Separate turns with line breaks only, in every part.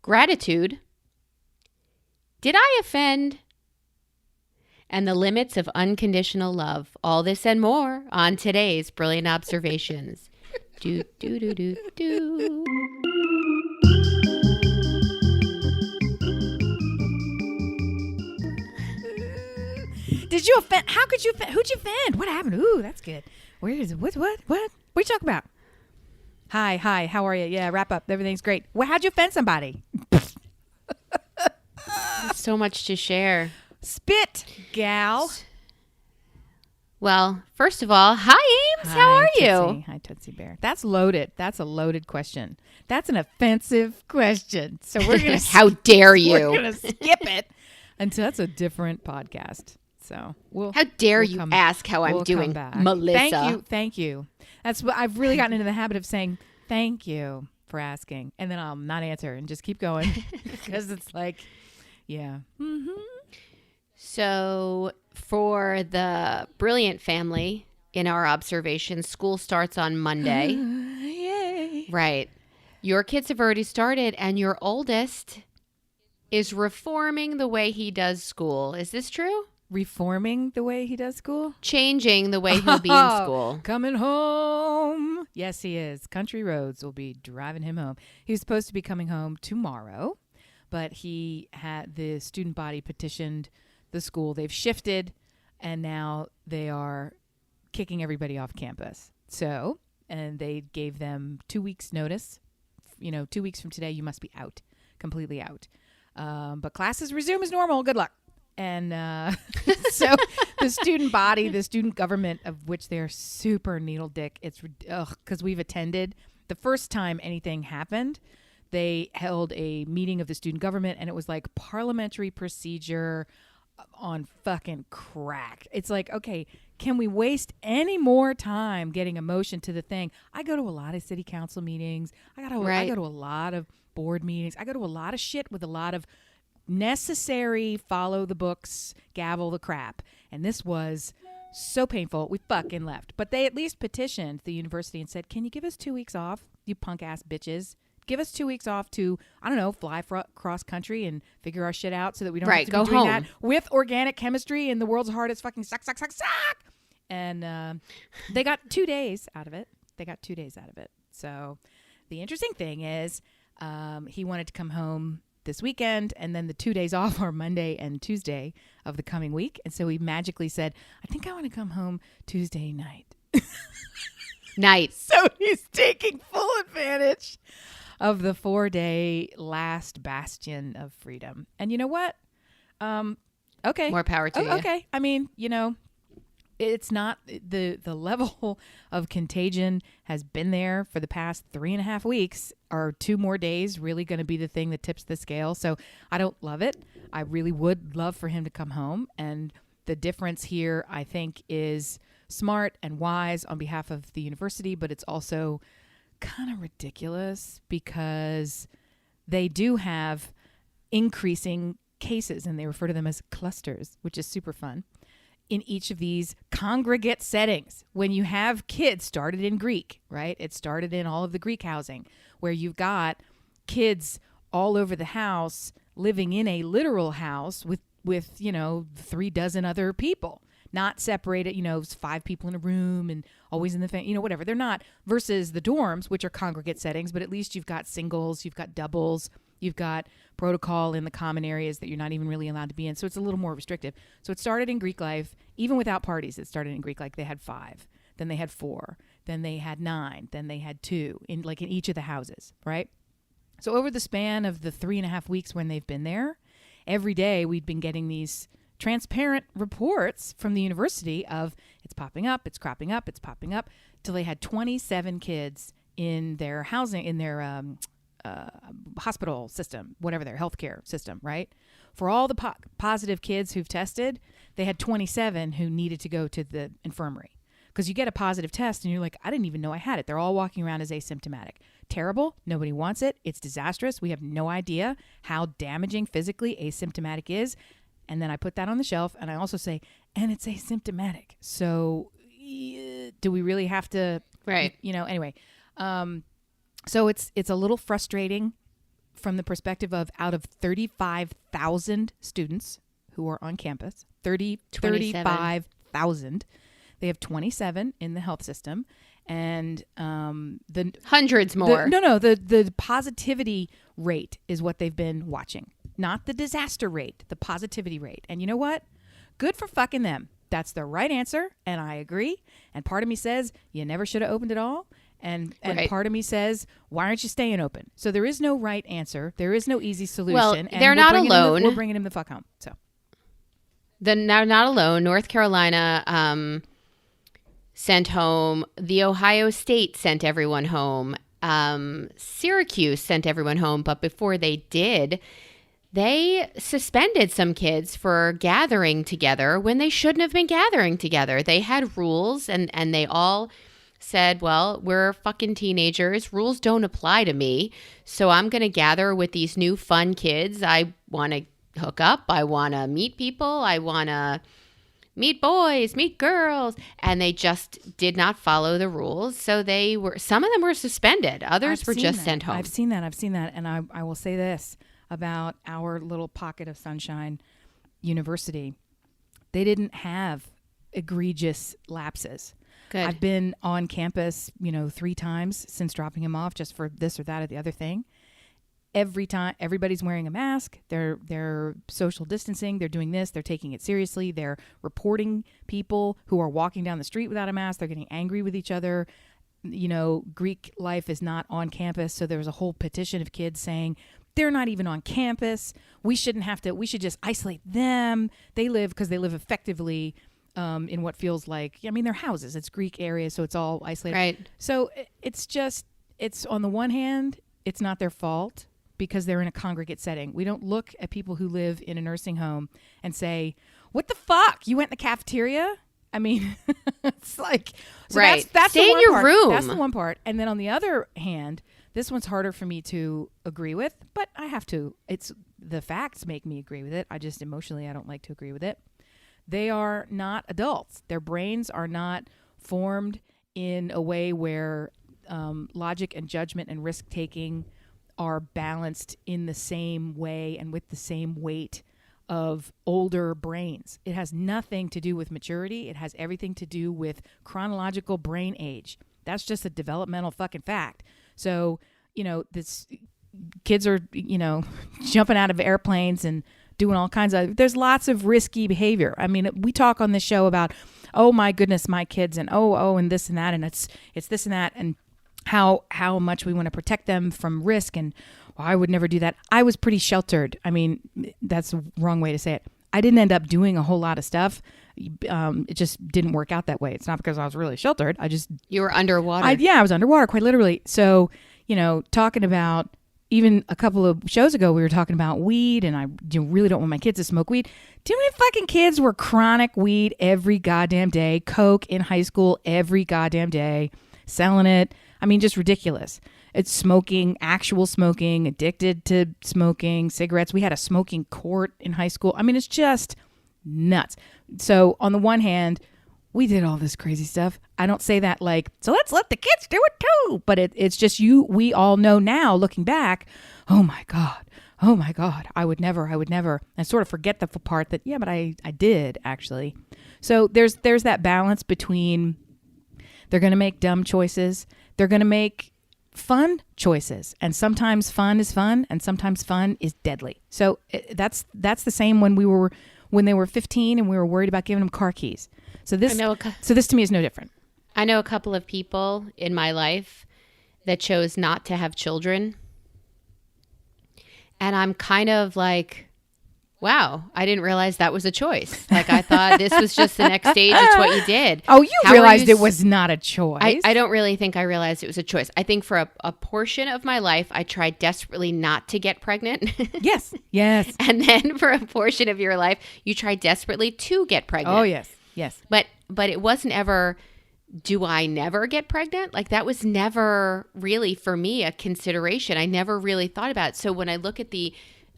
Gratitude. Did I offend? And the limits of unconditional love. All this and more on today's Brilliant Observations. Do, do, do, do, do.
Did you offend? How could you offend? Who'd you offend? What happened? Ooh, that's good. Where is it? What are you talking about? Hi, how are you? Yeah, wrap up. Everything's great. Well, how'd you offend somebody?
So much to share.
Spit, gal.
Well, first of all, hi, Ames. How are you?
Hi, Tootsie Bear. That's loaded. That's a loaded question. That's an offensive question. So we're going to...
How dare you?
We're going to skip it until that's a different podcast. So
how dare you ask how I'm doing, Melissa?
Thank you. That's what I've really gotten into the habit of saying, thank you for asking. And then I'll not answer and just keep going because it's like, yeah. Mm-hmm.
So for the Brilliant family in our observation, school starts on Monday.
Yay.
Right. Your kids have already started and your oldest is reforming the way he does school. Is this true?
Reforming the way he does school?
Changing the way he'll be in school.
Coming home. Yes, he is. Country roads will be driving him home. He was supposed to be coming home tomorrow, but he had the student body petitioned the school. They've shifted, and now they are kicking everybody off campus. So, and they gave them 2 weeks notice. 2 weeks from today, you must be out, completely out. But classes resume as normal. Good luck. And so the student body, the student government, of which they're super needle dick. It's because we've attended the first time anything happened. They held a meeting of the student government, and it was like parliamentary procedure on fucking crack. It's like, okay, can we waste any more time getting emotion to the thing? I go to a lot of city council meetings. I go to a lot of board meetings. I go to a lot of shit with a lot of necessary follow the books, gavel the crap. And this was so painful. We fucking left. But they at least petitioned the university and said, can you give us 2 weeks off, you punk ass bitches? Give us 2 weeks off to, I don't know, fly cross country and figure our shit out so that we don't have to
go
be doing
home.
that with organic chemistry and the world's hardest fucking suck. And they got 2 days out of it. So the interesting thing is he wanted to come home this weekend, and then the 2 days off are Monday and Tuesday of the coming week. And so he magically said, I think I want to come home Tuesday night.
So
he's taking full advantage of the 4-day last bastion of freedom. And you know what? Okay.
More power to you.
Okay. I mean, it's not the level of contagion has been there for the past 3.5 weeks. Are 2 more days really going to be the thing that tips the scale? So I don't love it. I really would love for him to come home. And the difference here, I think, is smart and wise on behalf of the university, but it's also kind of ridiculous because they do have increasing cases, and they refer to them as clusters, which is super fun. In each of these congregate settings, when you have kids, started in Greek, right? It started in all of the Greek housing where you've got kids all over the house living in a literal house with 3 dozen other people, not separated, 5 people in a room and always in the, whatever. They're not versus the dorms, which are congregate settings, but at least you've got singles, you've got doubles, you've got protocol in the common areas that you're not even really allowed to be in. So it's a little more restrictive. So it started in Greek life, even without parties. It started in Greek life. They had 5, then they had 4, then they had 9, then they had 2 in each of the houses, right? So over the span of the 3.5 weeks when they've been there, every day we'd been getting these transparent reports from the university of it's popping up, it's cropping up, it's popping up, till they had 27 kids in their housing, in their hospital system, whatever their healthcare system, right? For all the positive kids who've tested, they had 27 who needed to go to the infirmary. Because you get a positive test and you're like, I didn't even know I had it. They're all walking around as asymptomatic. Terrible. Nobody wants it. It's disastrous. We have no idea how damaging physically asymptomatic is. And then I put that on the shelf, and I also say, and it's asymptomatic. So do we really have to,
right?
Anyway. So it's a little frustrating from the perspective of out of 35,000 students who are on campus, 35,000, they have 27 in the health system. And the
hundreds more.
The positivity rate is what they've been watching, not the disaster rate, the positivity rate. And you know what? Good for fucking them. That's the right answer, and I agree. And part of me says you never should have opened it all, and
right.
Part of me says why aren't you staying open? So there is no right answer. There is no easy solution.
Well,
and
they're not alone.
We're bringing him the fuck home. So
they're not alone. North Carolina sent home. The Ohio State sent everyone home. Syracuse sent everyone home, but before they did, they suspended some kids for gathering together when they shouldn't have been gathering together. They had rules, and they all said, well, we're fucking teenagers. Rules don't apply to me, so I'm going to gather with these new fun kids. I want to hook up. I want to meet people. I want to meet boys, meet girls. And they just did not follow the rules. So some of them were suspended. Others were just sent home.
I've seen that. And I will say this about our little pocket of sunshine university. They didn't have egregious lapses.
Good.
I've been on campus, 3 times since dropping him off just for this or that or the other thing. Every time everybody's wearing a mask, they're social distancing, they're doing this, they're taking it seriously, they're reporting people who are walking down the street without a mask, they're getting angry with each other. Greek life is not on campus, so there was a whole petition of kids saying they're not even on campus. We should just isolate them. They live effectively in what feels like, they're houses. It's Greek area, so it's all isolated.
Right.
So it's on the one hand, it's not their fault because they're in a congregate setting. We don't look at people who live in a nursing home and say, what the fuck? You went in the cafeteria? It's like, so
right.
That's
Stay
the one
in your
part.
room.
That's the one part. And then on the other hand, this one's harder for me to agree with, but I have to. It's the facts make me agree with it. I just emotionally, I don't like to agree with it. They are not adults. Their brains are not formed in a way where logic and judgment and risk taking are balanced in the same way and with the same weight of older brains. It has nothing to do with maturity. It has everything to do with chronological brain age. That's just a developmental fucking fact. So, this kids are, jumping out of airplanes and doing all kinds of, there's lots of risky behavior. We talk on this show about, oh my goodness, my kids and and this and that. And it's this and that. And how much we want to protect them from risk. And I would never do that. I was pretty sheltered. That's the wrong way to say it. I didn't end up doing a whole lot of stuff. It just didn't work out that way. It's not because I was really sheltered.
You were underwater.
I was underwater quite literally. So, talking about even a couple of shows ago, we were talking about weed, and I really don't want my kids to smoke weed. Too many fucking kids were chronic weed every goddamn day. Coke in high school every goddamn day, selling it. Just ridiculous. It's smoking, actual smoking, addicted to smoking, cigarettes. We had a smoking court in high school. It's just nuts. So on the one hand, we did all this crazy stuff. I don't say that like, so let's let the kids do it too. But it's just we all know now looking back, oh my God, I would never. And sort of forget the part that, but I did actually. So there's that balance between they're going to make dumb choices. They're going to make fun choices. And sometimes fun is fun and sometimes fun is deadly. So that's the same when they were 15 and we were worried about giving them car keys. So this to me is no different.
I know a couple of people in my life that chose not to have children. And I'm kind of like, wow, I didn't realize that was a choice. Like, I thought this was just the next stage. It's what you did.
Oh, you realized it was not a choice.
I don't really think I realized it was a choice. I think for a portion of my life, I tried desperately not to get pregnant.
Yes.
And then for a portion of your life, you tried desperately to get pregnant.
Oh, yes.
But it wasn't ever, do I never get pregnant? Like, that was never really, for me, a consideration. I never really thought about it. So when I look at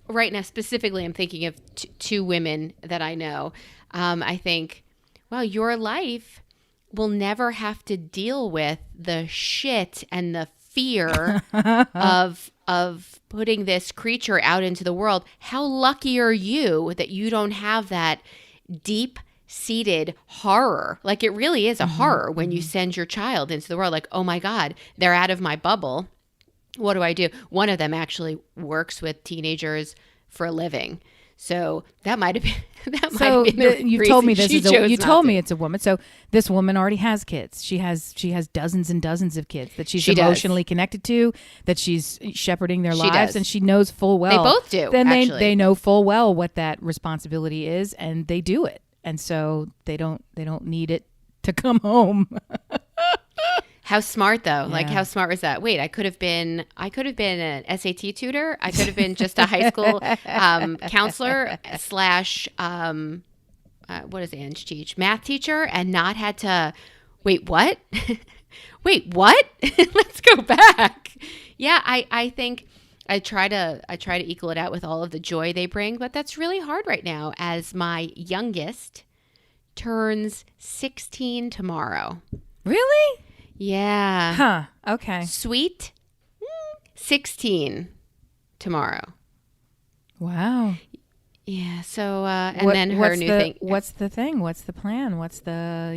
right now, specifically, I'm thinking of two women that I know. I think, well, your life will never have to deal with the shit and the fear of putting this creature out into the world. How lucky are you that you don't have that deep seated horror? Like, it really is a horror when you send your child into the world. Like, oh my God, they're out of my bubble. What do I do? One of them actually works with teenagers for a living. So that might have been
you told me this is you told me it's a woman. So this woman already has kids. She has dozens and dozens of kids that she's emotionally connected to, that she's shepherding their lives, and she knows full well.
They both do.
Then they know full well what that responsibility is, and they do it. And so they don't need it to come home.
How smart though. Yeah. Like, how smart was that? Wait, I could have been an SAT tutor. I could have been just a high school counselor / what does Ange teach? Math teacher, and not had to wait, what? Wait, what? Let's go back. Yeah, I think I try to equal it out with all of the joy they bring, but that's really hard right now as my youngest turns 16 tomorrow.
Really?
Yeah.
Huh. Okay.
Sweet 16 tomorrow.
Wow.
Yeah. So, and then her new thing.
What's the thing? What's the plan? What's the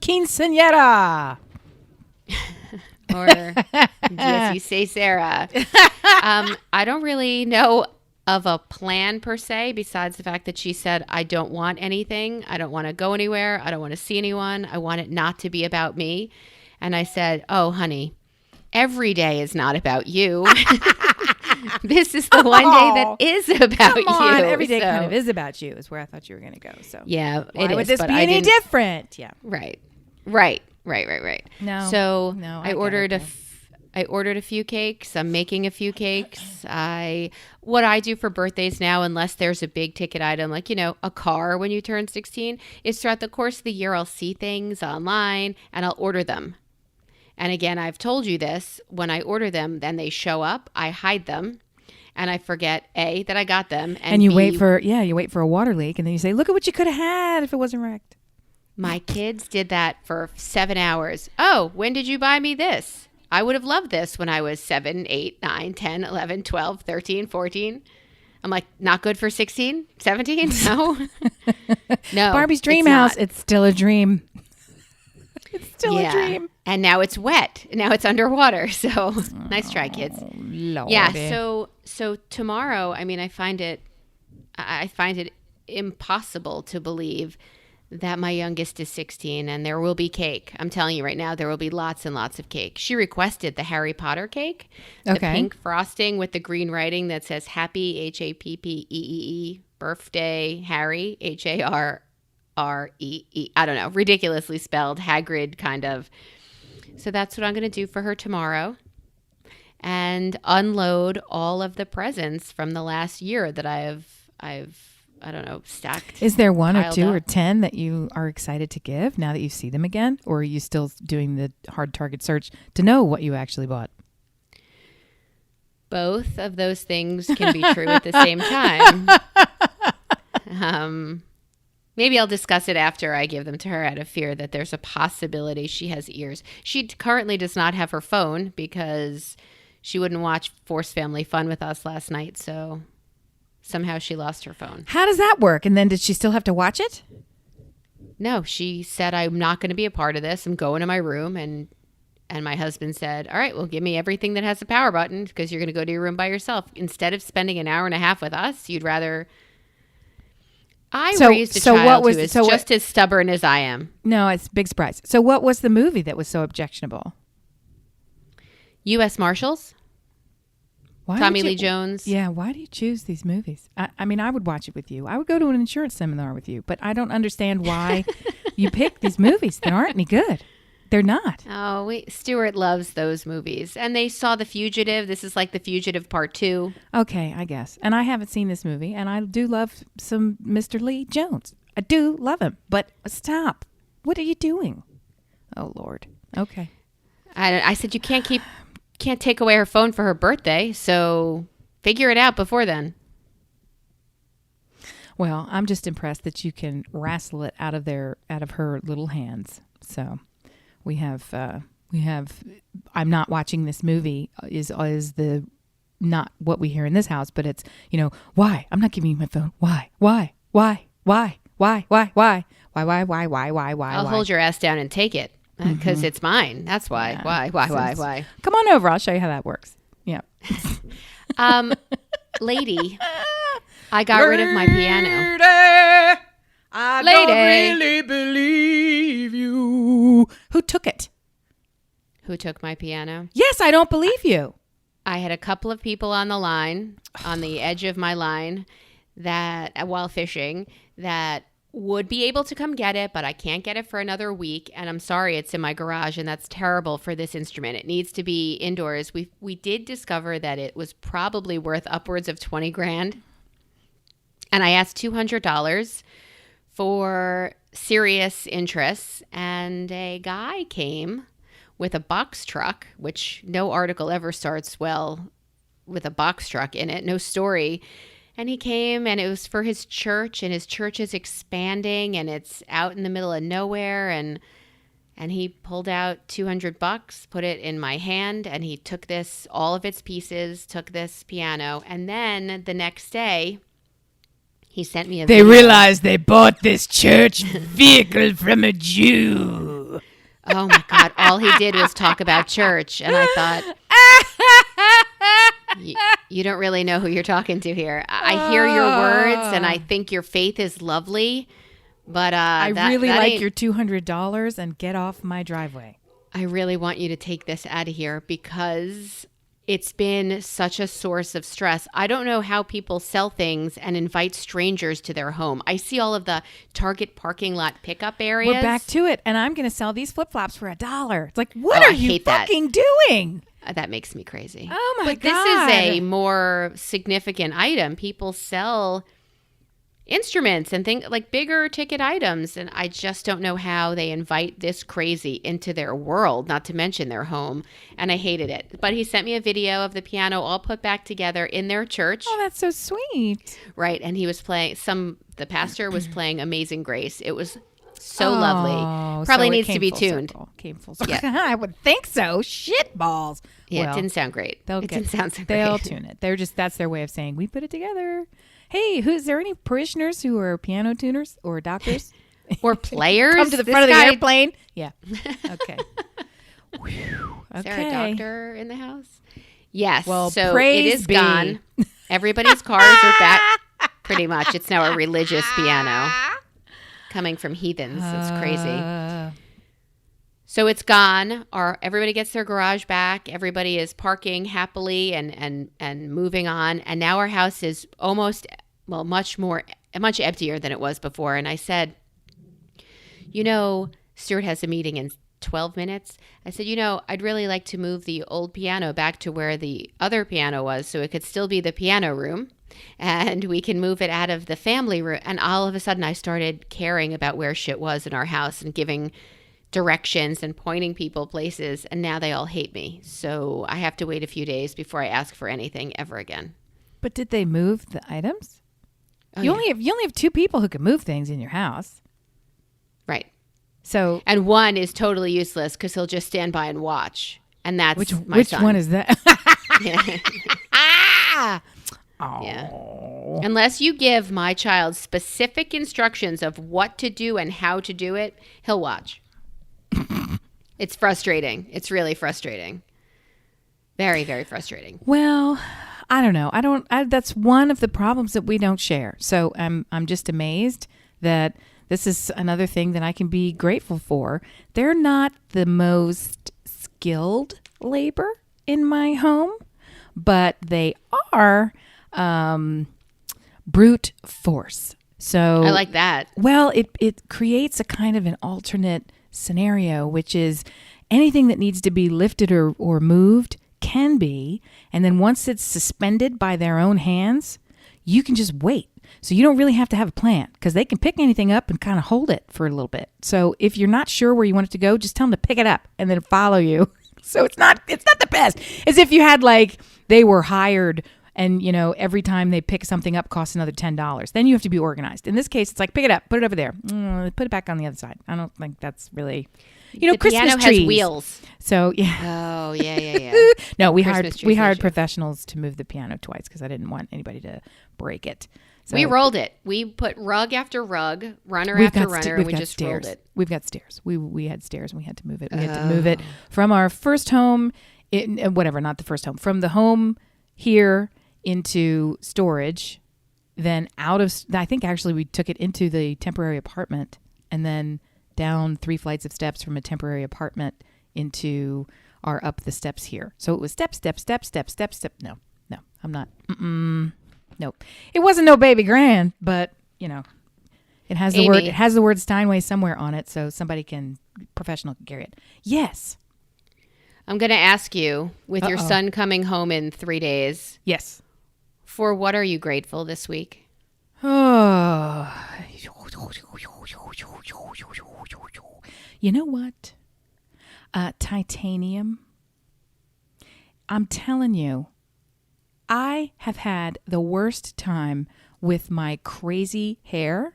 quinceañera?
Or, yes, you say Sarah. I don't really know of a plan per se, besides the fact that she said, I don't want anything. I don't want to go anywhere. I don't want to see anyone. I want it not to be about me. And I said, oh, honey, every day is not about you. This is the one day that is about you.
Come on, every day kind of is about you, is where I thought you were going to go. So
yeah,
why would this be any different? Yeah.
Right.
No.
So
no,
I ordered I ordered a few cakes. I'm making a few cakes. What I do for birthdays now, unless there's a big ticket item, like, a car when you turn 16, is throughout the course of the year, I'll see things online and I'll order them. And again, I've told you this, when I order them, then they show up, I hide them, and I forget, A, that I got them.
And you B, wait for a water leak, and then you say, look at what you could have had if it wasn't wrecked.
My kids did that for 7 hours. Oh, when did you buy me this? I would have loved this when I was 7, 8, 9, 10, 11, 12, 13, 14. I'm like, not good for 16, 17? No. No.
Barbie's dream house, it's still a dream. It's still a dream.
And now it's wet. Now it's underwater. So nice try, kids.
Lordy.
Yeah. So tomorrow, I mean, I find it impossible to believe that my youngest is 16 and there will be cake. I'm telling you right now, there will be lots and lots of cake. She requested the Harry Potter cake, the pink frosting with the green writing that says Happy, HAPPEE, birthday, Harry, HARREE. I don't know, ridiculously spelled, Hagrid kind of. So that's what I'm going to do for her tomorrow, and unload all of the presents from the last year that I've I don't know, stacked.
Is there one or two
up.
or 10 that you are excited to give now that you see them again? Or are you still doing the hard target search to know what you actually bought?
Both of those things can be true at the same time. Maybe I'll discuss it after I give them to her, out of fear that there's a possibility she has ears. She currently does not have her phone because she wouldn't watch Forced Family Fun with us last night, so somehow she lost her phone.
How does that work? And then did she still have to watch it?
No, she said, I'm not going to be a part of this. I'm going to my room. And my husband said, all right, well, give me everything that has a power button because you're going to go to your room by yourself. Instead of spending an hour and a half with us, you'd rather... I raised a child who is just as stubborn as I am.
No, it's a big surprise. So what was the movie that was so objectionable?
U.S. Marshals. Tommy Lee Jones.
Yeah, why do you choose these movies? I mean, I would watch it with you. I would go to an insurance seminar with you, but I don't understand why you pick these movies that aren't any good. They're not.
Oh, Stuart loves those movies. And they saw The Fugitive. This is like The Fugitive Part 2.
Okay, I guess. And I haven't seen this movie, and I do love some Mr. Lee Jones. I do love him, but stop. What are you doing? Oh, Lord. Okay.
I said you can't take away her phone for her birthday, so figure it out before then.
Well, I'm just impressed that you can wrestle it out of her little hands. So we have I'm not watching this movie is the not what we hear in this house, but it's, why? I'm not giving you my phone. Why?
I'll hold your ass down and take it because it's mine. That's why.
Yeah.
Why?
Come on over. I'll show you how that works. Yeah.
Lady, I got rid of my piano.
I
Lady.
don't really believe you. Who took it?
Who took my piano?
Yes, I don't believe you.
I had a couple of people on the line, on the edge of my line, that while fishing, that would be able to come get it, but I can't get it for another week. And I'm sorry, it's in my garage, and that's terrible for this instrument. It needs to be indoors. We did discover that it was probably worth upwards of $20,000. And I asked $200 for serious interest. And a guy came with a box truck, which no article ever starts well with a box truck in it, no story. And he came, and it was for his church, and his church is expanding, and it's out in the middle of nowhere. And he pulled out $200, put it in my hand, and he took all of its pieces, took this piano. And then the next day, he sent me a
They
video.
realized they bought this church vehicle from a Jew.
Oh my God. All he did was talk about church. And I thought, you don't really know who you're talking to here. I hear your words and I think your faith is lovely. But
I really like your $200 and get off my driveway.
I really want you to take this out of here because it's been such a source of stress. I don't know how people sell things and invite strangers to their home. I see all of the Target parking lot pickup areas.
We're back to it, and I'm going to sell these flip-flops for $1. It's like, what are you fucking doing?
That makes me crazy.
Oh, my God.
But this is a more significant item. People sell instruments and things like bigger ticket items. And I just don't know how they invite this crazy into their world, not to mention their home. And I hated it. But he sent me a video of the piano all put back together in their church.
Oh, that's so sweet.
Right. And he was playing the pastor was playing Amazing Grace. It was so lovely. Probably needs to be tuned.
Came full circle. Yeah. I would think so. Shit balls.
Yeah,
well,
it didn't sound great. Didn't sound so great.
They'll tune it. That's their way of saying we put it together. Hey, is there any parishioners who are piano tuners or doctors?
Or players?
Come to the front of the airplane? Yeah. Okay.
Is there a doctor in the house? Yes.
Well,
so
praise
it is
be.
gone. Everybody's cars are back. Pretty much. It's now a religious piano coming from heathens. It's crazy. So it's gone. Everybody gets their garage back. Everybody is parking happily and moving on. And now our house is much emptier than it was before. And I said, Stuart has a meeting in 12 minutes. I said, I'd really like to move the old piano back to where the other piano was so it could still be the piano room. And we can move it out of the family room. And all of a sudden I started caring about where shit was in our house and giving directions and pointing people places, and now they all hate me. So I have to wait a few days before I ask for anything ever again.
But did they move the items?
Oh,
you only have two people who can move things in your house.
Right.
So
and one is totally useless because he'll just stand by and watch. And that's
which
son.
One is that?
Yeah. Unless you give my child specific instructions of what to do and how to do it, he'll watch. It's frustrating. It's really frustrating. Very, very frustrating.
Well, I don't know. That's one of the problems that we don't share. So I'm just amazed that this is another thing that I can be grateful for. They're not the most skilled labor in my home, but they are brute force. So
I like that.
Well, it creates a kind of an alternate scenario, which is anything that needs to be lifted or moved can be, and then once it's suspended by their own hands, you can just wait. So you don't really have to have a plan because they can pick anything up and kind of hold it for a little bit. So if you're not sure where you want it to go, just tell them to pick it up and then follow you. So it's not the best. As if you had they were hired and, every time they pick something up costs another $10. Then you have to be organized. In this case, it's like, pick it up, put it over there. Put it back on the other side. I don't think that's really...
The
Christmas
piano
trees.
has wheels.
So yeah.
Oh, yeah.
No, we
Christmas trees
hired
issue.
professionals to move the piano twice because I didn't want anybody to break it. So
We rolled it. We put rug after rug, runner
we've
after
got
runner,
st-
and
we've
we
got
just
stairs.
rolled it.
We've got stairs. We had stairs and we had to move it. We had to move it from our first home, not the first home, from the home here into storage, then I think actually we took it into the temporary apartment and then down 3 flights of steps from a temporary apartment into our up the steps here. So it was step. No, I'm not. Nope. It wasn't no baby grand, but it has the
Amy.
word. It has the word Steinway somewhere on it, so professional can carry it. Yes.
I'm going to ask you, with your son coming home in 3 days,
Yes.
for what are you grateful this week?
Oh. You know what? Titanium. I'm telling you, I have had the worst time with my crazy hair,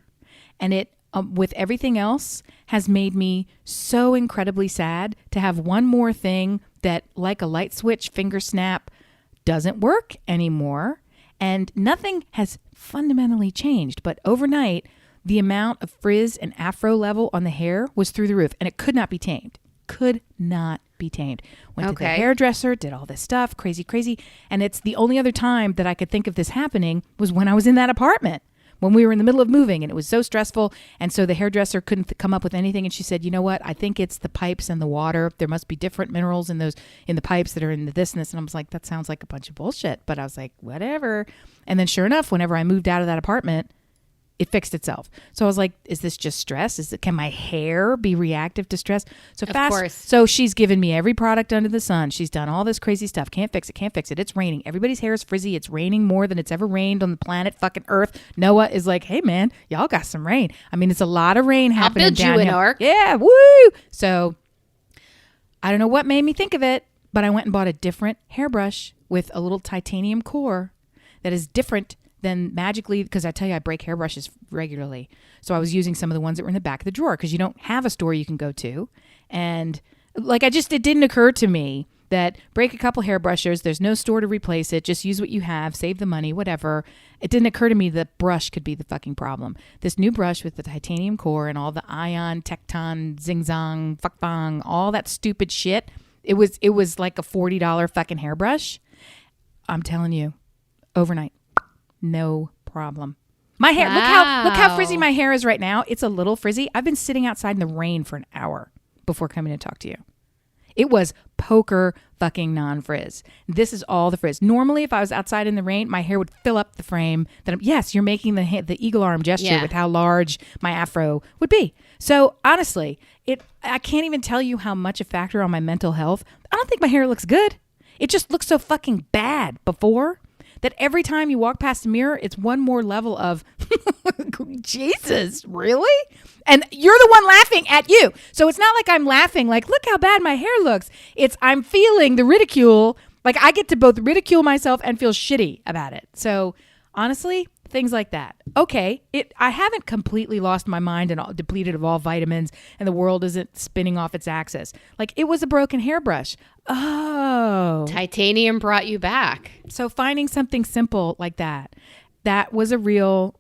and it, with everything else, has made me so incredibly sad to have one more thing that, like a light switch finger snap, doesn't work anymore. And nothing has fundamentally changed. But overnight, the amount of frizz and afro level on the hair was through the roof, and it could not be tamed. Could not be tamed. Went to the hairdresser, did all this stuff, crazy. And it's the only other time that I could think of this happening was when I was in that apartment, when we were in the middle of moving, and it was so stressful. And so the hairdresser couldn't come up with anything. And she said, you know what? I think it's the pipes and the water. There must be different minerals in the pipes that are in the this and this. And I was like, that sounds like a bunch of bullshit. But I was like, whatever. And then sure enough, whenever I moved out of that apartment, it fixed itself. So I was like, is this just stress? Can my hair be reactive to stress?
Of course.
So she's given me every product under the sun. She's done all this crazy stuff. Can't fix it. It's raining. Everybody's hair is frizzy. It's raining more than it's ever rained on the planet fucking Earth. Noah is like, hey man, y'all got some rain. I mean, it's a lot of rain happening
I'll build
down
you an
here.
ark.
Yeah, woo! So I don't know what made me think of it, but I went and bought a different hairbrush with a little titanium core that is different than magically, because I tell you, I break hairbrushes regularly. So I was using some of the ones that were in the back of the drawer because you don't have a store you can go to. And it didn't occur to me that break a couple hairbrushes, there's no store to replace it. Just use what you have, save the money, whatever. It didn't occur to me that brush could be the fucking problem. This new brush with the titanium core and all the ion, tecton, zing zong, fuck bong, all that stupid shit. It was like a $40 fucking hairbrush. I'm telling you, overnight. No problem. My hair, look how frizzy my hair is right now. It's a little frizzy. I've been sitting outside in the rain for an hour before coming to talk to you. It was poker fucking non-frizz. This is all the frizz. Normally, if I was outside in the rain, my hair would fill up the frame. Yes, you're making the eagle arm gesture with how large my afro would be. So honestly, I can't even tell you how much a factor on my mental health. I don't think my hair looks good. It just looks so fucking bad before that every time you walk past a mirror, it's one more level of, Jesus, really? And you're the one laughing at you. So it's not like I'm laughing like, look how bad my hair looks. I'm feeling the ridicule. Like I get to both ridicule myself and feel shitty about it. So honestly, things like that. Okay, I haven't completely lost my mind and depleted of all vitamins and the world isn't spinning off its axis. Like it was a broken hairbrush. Oh.
Titanium brought you back.
So finding something simple like that was a real,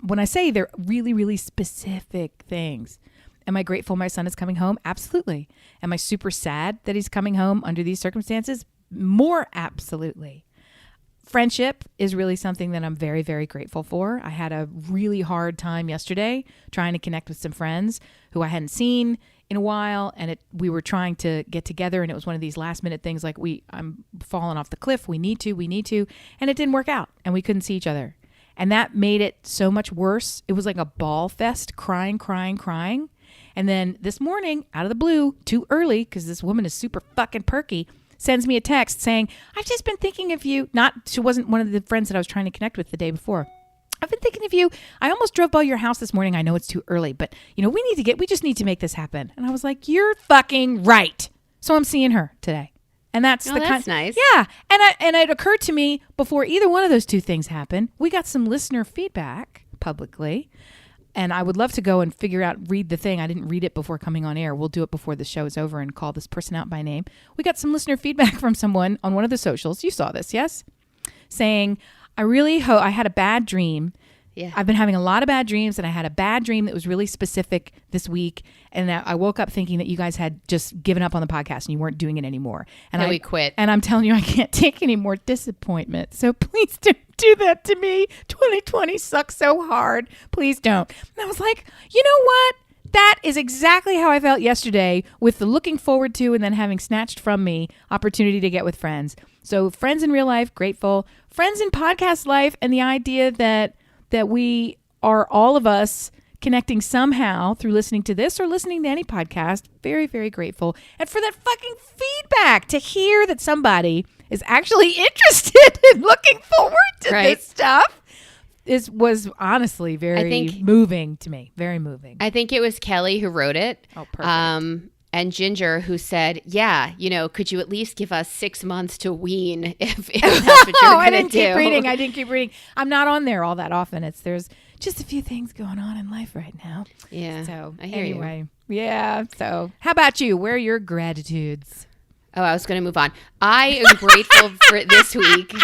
when I say they're really, really specific things. Am I grateful my son is coming home? Absolutely. Am I super sad that he's coming home under these circumstances? More absolutely. Friendship is really something that I'm very, very grateful for. I had a really hard time yesterday trying to connect with some friends who I hadn't seen in a while, and we were trying to get together, and it was one of these last minute things like I'm falling off the cliff. We need to, and it didn't work out, and we couldn't see each other. And that made it so much worse. It was like a ball fest, crying. And then this morning, out of the blue, too early, because this woman is super fucking perky, sends me a text saying, I've just been thinking of you. She wasn't one of the friends that I was trying to connect with the day before. I've been thinking of you. I almost drove by your house this morning. I know it's too early, but we just need to make this happen. And I was like, you're fucking right. So I'm seeing her today. And that's
that's nice.
Yeah. And it occurred to me before either one of those two things happened, we got some listener feedback publicly And I would love to go and read the thing. I didn't read it before coming on air. We'll do it before the show is over and call this person out by name. We got some listener feedback from someone on one of the socials. You saw this, yes? Saying, I really hope I had a bad dream.
Yeah.
I've been having a lot of bad dreams, and I had a bad dream that was really specific this week. And I woke up thinking that you guys had just given up on the podcast and you weren't doing it anymore. And
we quit.
And I'm telling you, I can't take any more disappointment. So please don't do that to me. 2020 sucks so hard. Please don't. And I was like, you know what? That is exactly how I felt yesterday with the looking forward to and then having snatched from me opportunity to get with friends. So friends in real life, grateful. Friends in podcast life, and the idea that we are all of us connecting somehow through listening to this or listening to any podcast. Very, very grateful. And for that fucking feedback, to hear that somebody is actually interested in looking forward to this stuff was honestly very moving to me. Very moving.
I think it was Kelly who wrote it.
Oh, perfect.
And Ginger, who said, yeah, could you at least give us 6 months to wean if that's what you're going to do?
I didn't keep reading. I'm not on there all that often. There's just a few things going on in life right now.
Yeah.
So
I hear you.
Yeah. So how about you? Where are your gratitudes?
Oh, I was going to move on. I am grateful for this week.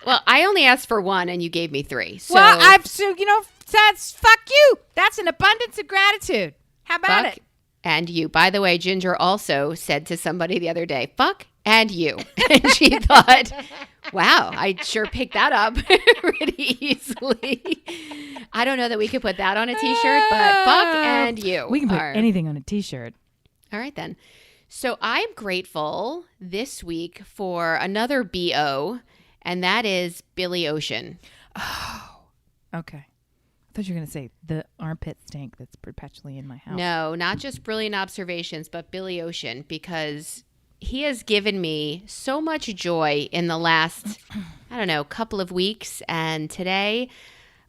Well, I only asked for one and you gave me 3. So
that's fuck you. That's an abundance of gratitude. How about it?
And you. By the way, Ginger also said to somebody the other day, fuck and you. And she thought, wow, I sure picked that up pretty easily. I don't know that we could put that on a t-shirt, but fuck and you.
We can put anything on a t-shirt.
All right, then. So I'm grateful this week for another BO, and that is Billy Ocean.
Oh, okay. I thought you were going to say the armpit stink that's perpetually in my house.
No, not just brilliant observations, but Billy Ocean, because he has given me so much joy in the last, couple of weeks. And today,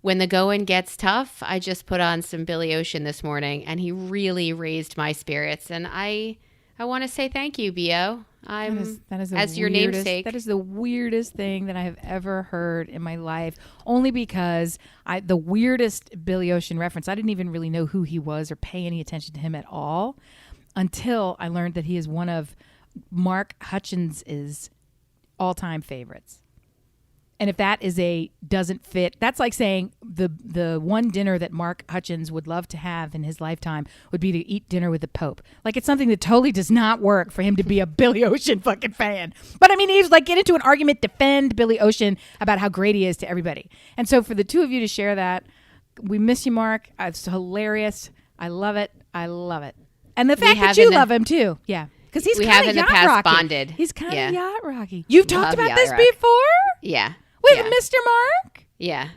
when the going gets tough, I just put on some Billy Ocean this morning, and he really raised my spirits. And I want to say thank you, B.O.
That is
as your namesake.
That is the weirdest thing that I have ever heard in my life. Only because the weirdest Billy Ocean reference, I didn't even really know who he was or pay any attention to him at all until I learned that he is one of Mark Hutchins's all-time favorites. And if that doesn't fit, that's like saying the one dinner that Mark Hutchins would love to have in his lifetime would be to eat dinner with the Pope. Like, it's something that totally does not work for him to be a Billy Ocean fucking fan. But I mean, he was like, get into an argument, defend Billy Ocean about how great he is to everybody. And so for the two of you to share that, we miss you, Mark. It's hilarious. I love it. And the fact that you love him too. Yeah. Because he's kind of yacht rocky.
Bonded.
He's kind of yacht rocky. You've talked about this before?
Yeah.
With Mr. Mark?
Yeah,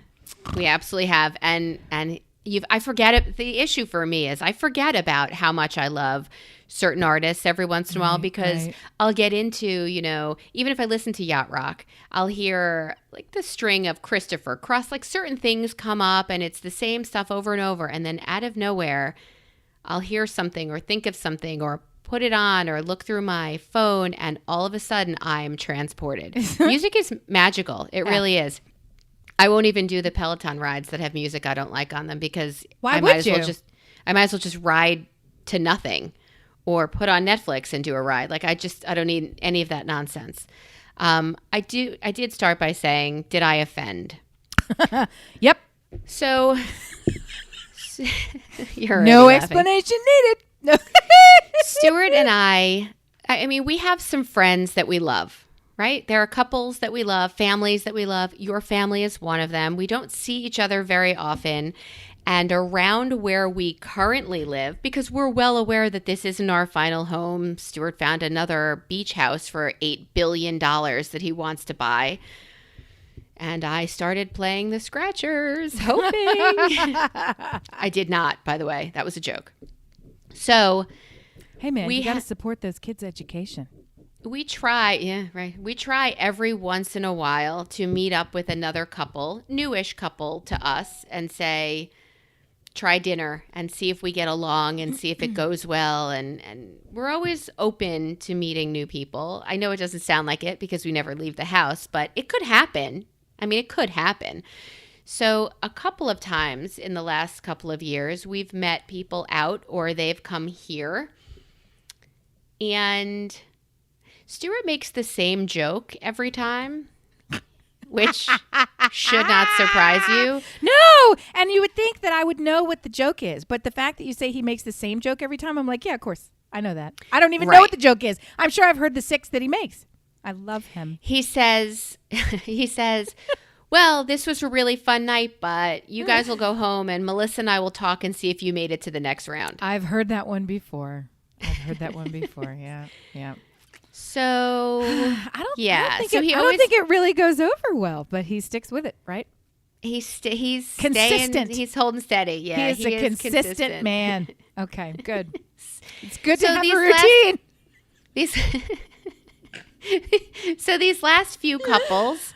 we absolutely have. And I forget it. The issue for me is I forget about how much I love certain artists every once in a while because I'll get into, even if I listen to yacht rock, I'll hear like the string of Christopher Cross, like certain things come up and it's the same stuff over and over. And then out of nowhere, I'll hear something or think of something or put it on or look through my phone, and all of a sudden I'm transported. Music is magical. It really is. I won't even do the Peloton rides that have music I don't like on them because I might as well just ride to nothing or put on Netflix and do a ride. Like I don't need any of that nonsense. I did start by saying, did I offend?
Yep.
So you're
no explanation needed. No.
Stuart and I mean, we have some friends that we love, right? There are couples that we love, families that we love. Your family is one of them. We don't see each other very often. And around where we currently live, because we're well aware that this isn't our final home, Stuart found another beach house for $8 billion that he wants to buy. And I started playing the Scratchers, hoping. I did not, by the way. That was a joke. So,
hey man, you got to support those kids' education.
We try, We try every once in a while to meet up with another couple, newish couple to us, and say, try dinner and see if we get along and see if it goes well. And we're always open to meeting new people. I know it doesn't sound like it because we never leave the house, but it could happen. I mean, it could happen. So a couple of times in the last couple of years, we've met people out or they've come here. And Stuart makes the same joke every time, which should not surprise you.
No! And you would think that I would know what the joke is. But the fact that you say he makes the same joke every time, I'm like, yeah, of course. I know that. I don't even know what the joke is. I'm sure I've heard the 6 that he makes. I love him.
He says, well, this was a really fun night, but you guys will go home and Melissa and I will talk and see if you made it to the next round.
I've heard that one before. Yeah. Yeah.
So
I don't think it really goes over well, but he sticks with it, right?
He's
consistent.
He's holding steady. Yeah,
he is consistent man. Okay, good. It's good
So
to have a routine.
So these last few couples,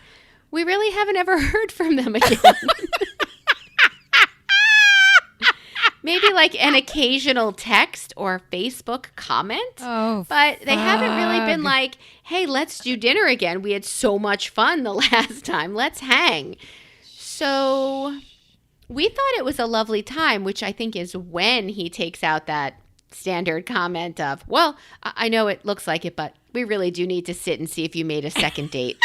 we really haven't ever heard from them again. Maybe like an occasional text or Facebook comment.
Oh,
but they haven't really been like, hey, let's do dinner again. We had so much fun the last time. Let's hang. So we thought it was a lovely time, which I think is when he takes out that standard comment of, well, I know it looks like it, but we really do need to sit and see if you made a second date.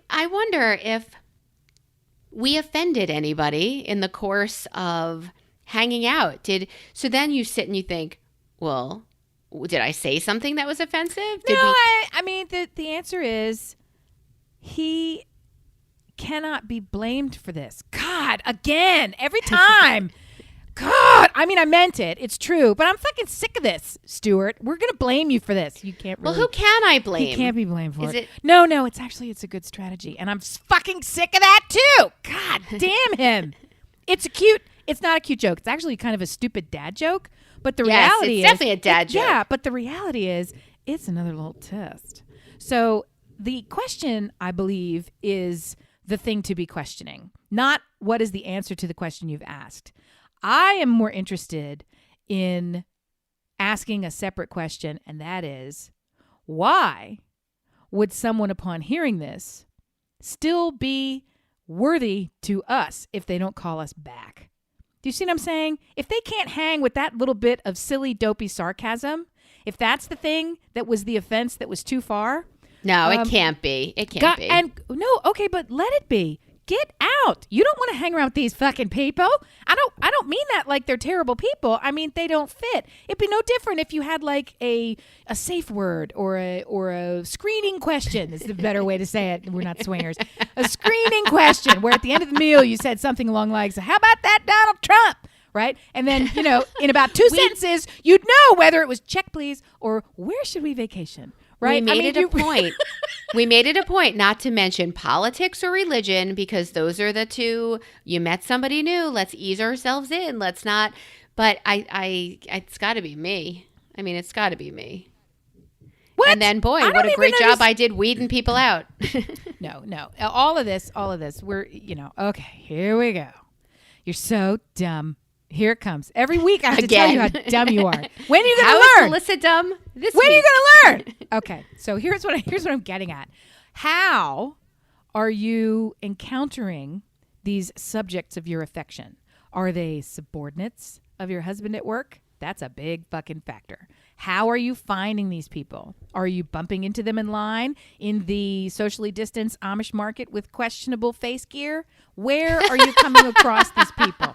I wonder if we offended anybody in the course of hanging out. So then you sit and you think, well, did I say something that was offensive?
I mean, the answer is he cannot be blamed for this. God, again, every time. God, I mean, I meant it. It's true. But I'm fucking sick of this, Stuart. We're going to blame you for this. You can't really.
Well, who can I blame?
He can't be blamed for it. No, it's a good strategy. And I'm fucking sick of that, too. God damn him. It's not a cute joke. It's actually kind of a stupid dad joke. But the reality is.
It's definitely a dad joke.
Yeah, but the reality is, it's another little test. So the question, I believe, is the thing to be questioning, not what is the answer to the question you've asked. I am more interested in asking a separate question, and that is, why would someone upon hearing this still be worthy to us if they don't call us back? Do you see what I'm saying? If they can't hang with that little bit of silly, dopey sarcasm, if that's the thing that was the offense that was too far.
No, it can't be. It can't be.
And no, okay, but let it be. Get out. You don't want to hang around with these fucking people. I don't mean that like they're terrible people. I mean, they don't fit. It'd be no different if you had like a safe word or a screening question is the better way to say it. We're not swingers. A screening question where at the end of the meal you said something along the lines of, how about that Donald Trump? Right? And then, in about 2 sentences, you'd know whether it was check please or where should we vacation? Right?
We made it a point. We made it a point not to mention politics or religion because those are the two. You met somebody new. Let's ease ourselves in. Let's not. But it's got to be me. I mean, it's got to be me. What? And then, boy, what a great job I did weeding people out.
No. All of this, we're, okay, here we go. You're so dumb. Here it comes. Every week I have to tell you how dumb you are. When are you going to learn?
How is Melissa dumb this week?
When are you going to learn? Okay, so here's what I'm getting at. How are you encountering these subjects of your affection? Are they subordinates of your husband at work? That's a big fucking factor. How are you finding these people? Are you bumping into them in line in the socially distanced Amish market with questionable face gear? Where are you coming across these people?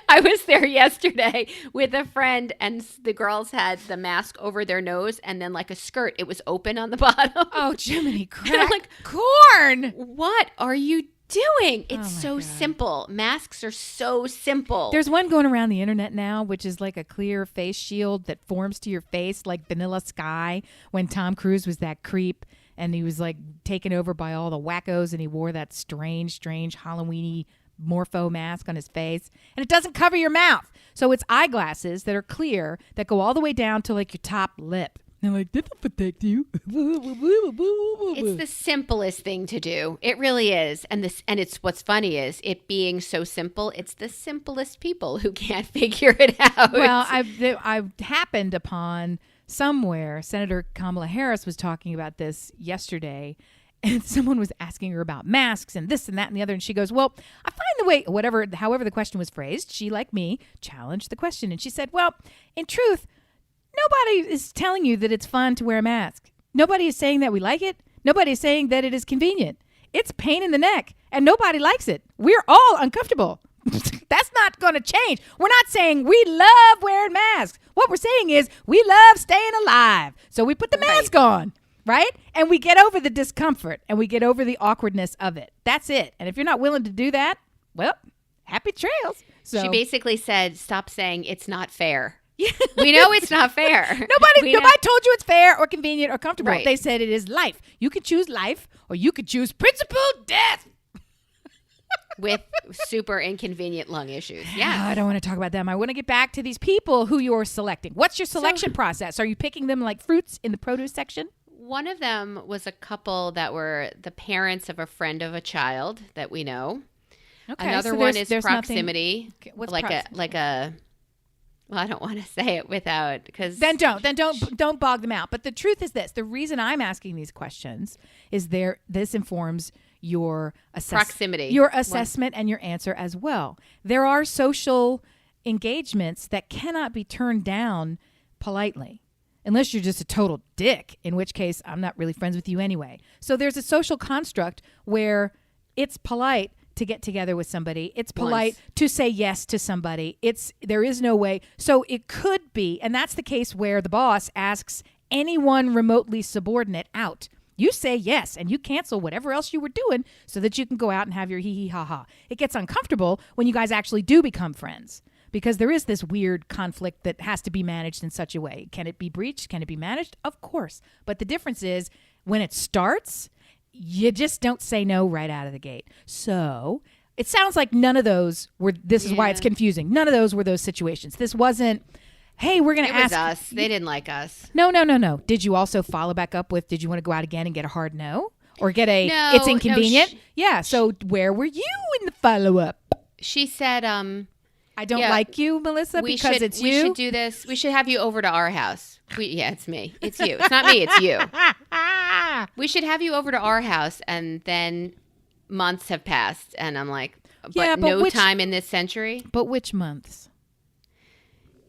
I was there yesterday with a friend and the girls had the mask over their nose and then like a skirt. It was open on the bottom.
Oh, Jiminy crack
like,
corn.
What are you doing? It's so
God.
Simple. Masks are so simple.
There's one going around the internet now, which is like a clear face shield that forms to your face like Vanilla Sky when Tom Cruise was that creep and he was like taken over by all the wackos and he wore that strange Halloween-y morpho mask on his face, and it doesn't cover your mouth. So it's eyeglasses that are clear that go all the way down to like your top lip. And like, this will protect you.
It's the simplest thing to do. It really is. And it's what's funny is it being so simple, it's the simplest people who can't figure it out.
Well, I happened upon somewhere, Senator Kamala Harris was talking about this yesterday, And someone was asking her about masks and this and that and the other. And she goes, well, I find the way, however the question was phrased, she, like me, challenged the question. And she said, well, in truth, nobody is telling you that it's fun to wear a mask. Nobody is saying that we like it. Nobody is saying that it is convenient. It's pain in the neck and nobody likes it. We're all uncomfortable. That's not going to change. We're not saying we love wearing masks. What we're saying is we love staying alive. So we put the mask on. Right? And we get over the discomfort and we get over the awkwardness of it. That's it. And if you're not willing to do that, well, happy trails. So
she basically said, stop saying it's not fair. We know it's not fair.
Nobody told you it's fair or convenient or comfortable.
Right.
They said it is life. You could choose life or you could choose principled death.
With super inconvenient lung issues. Yeah.
I don't want to talk about them. I want to get back to these people who you're selecting. What's your selection process? Are you picking them like fruits in the produce section?
One of them was a couple that were the parents of a friend of a child that we know. Okay, another one is proximity. What's like a well, I don't want to say it without because
then don't bog them out. But the truth is this: the reason I'm asking these questions is this informs your
proximity,
your assessment, and your answer as well. There are social engagements that cannot be turned down politely. Unless you're just a total dick, in which case I'm not really friends with you anyway. So there's a social construct where it's polite to get together with somebody. It's polite to say yes to somebody. There is no way. So it could be, and that's the case where the boss asks anyone remotely subordinate out. You say yes, and you cancel whatever else you were doing so that you can go out and have your hee-hee ha-ha. It gets uncomfortable when you guys actually do become friends. Because there is this weird conflict that has to be managed in such a way. Can it be breached? Can it be managed? Of course. But the difference is when it starts, you just don't say no right out of the gate. So it sounds like none of those were, this is why it's confusing. None of those were those situations. This wasn't, hey, we're going to ask.
It was us. They didn't like us.
No. Did you also follow back up with, did you want to go out again and get a hard no? Or get a, it's inconvenient? So where were you in the follow-up?
She said,
I don't like you, Melissa, because it's you.
We should do this. We should have you over to our house. It's me. It's you. It's not me. It's you. We should have you over to our house. And then months have passed. And I'm like, but no time in this century.
But which months?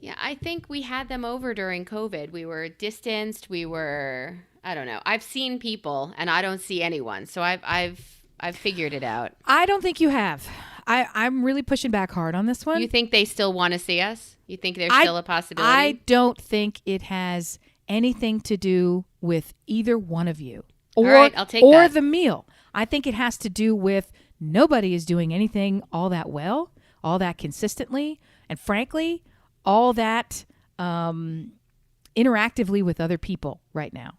Yeah, I think we had them over during COVID. We were distanced. I don't know. I've seen people and I don't see anyone. So I've figured it out.
I don't think you have. I'm really pushing back hard on this one.
You think they still want to see us? You think there's still a possibility?
I don't think it has anything to do with either one of you.
All right, I'll take that.
Or the meal. I think it has to do with nobody is doing anything all that well, all that consistently, and frankly, all that interactively with other people right now.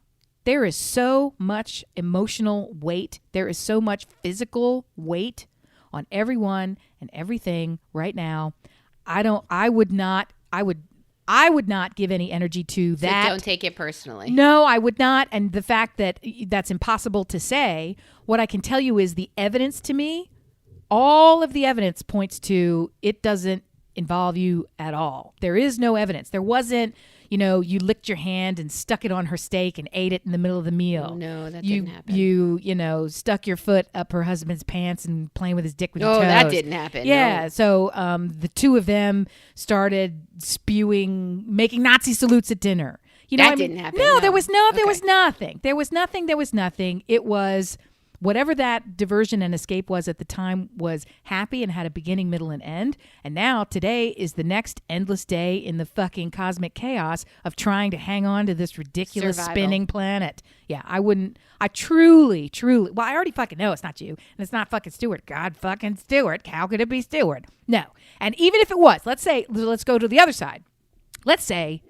There is so much emotional weight. There is so much physical weight on everyone and everything right now. I would not give any energy to that.
So don't take it personally.
No, I would not. And the fact that that's impossible to say, what I can tell you is the evidence to me, all of the evidence points to it doesn't involve you at all. There is no evidence. There wasn't, you licked your hand and stuck it on her steak and ate it in the middle of the meal.
No, that didn't happen.
You stuck your foot up her husband's pants and playing with his dick with your toes.
Oh, that didn't happen.
Yeah.
No.
So the two of them started making Nazi salutes at dinner.
That didn't happen.
No, there was nothing. There was nothing. It was whatever that diversion and escape was at the time was happy and had a beginning, middle, and end. And now today is the next endless day in the fucking cosmic chaos of trying to hang on to this ridiculous spinning planet. Yeah, I truly, well, I already fucking know it's not you. And it's not fucking Stewart. God fucking Stewart. How could it be Stewart? No. And even if it was, let's go to the other side. Let's say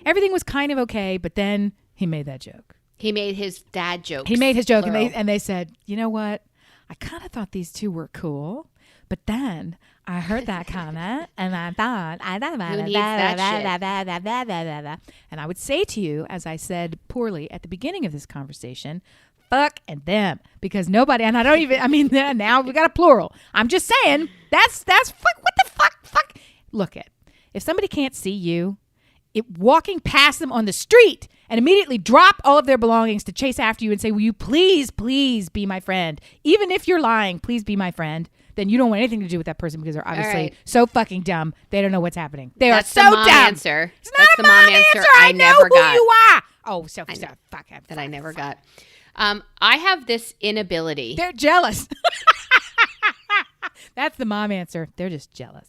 everything was kind of okay, but then he made that joke.
He made his dad joke.
He made his joke, and they said, you know what? I kind of thought these two were cool, but then I heard that comment, and I thought,
who needs that shit?
And I would say to you, as I said poorly at the beginning of this conversation, fuck and them, because nobody, and now we got a plural. I'm just saying, that's fuck. What the fuck? Look if somebody can't see you, walking past them on the street and immediately drop all of their belongings to chase after you and say, will you please be my friend? Even if you're lying, please be my friend. Then you don't want anything to do with that person because they're obviously so fucking dumb. They don't know what's happening. They are so dumb.
Answer.
It's not a mom answer. I never got. Who you are. Oh, so fuck.
That I never got. I have this inability.
They're jealous. That's the mom answer. They're just jealous.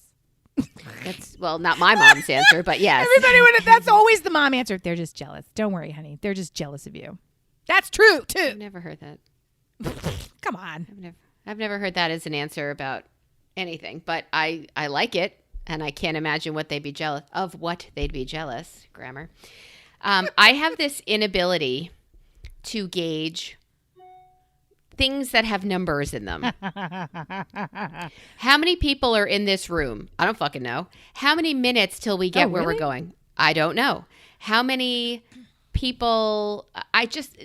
That's not my mom's answer, but yes.
That's always the mom answer. They're just jealous. Don't worry, honey. They're just jealous of you. That's true too.
I've never heard that.
Come on.
I've never heard that as an answer about anything, but I like it, and I can't imagine what they'd be jealous of. What they'd be jealous. Grammar. I have this inability to gauge things that have numbers in them. How many people are in this room? I don't fucking know. How many minutes till we get where we're going? I don't know. How many people?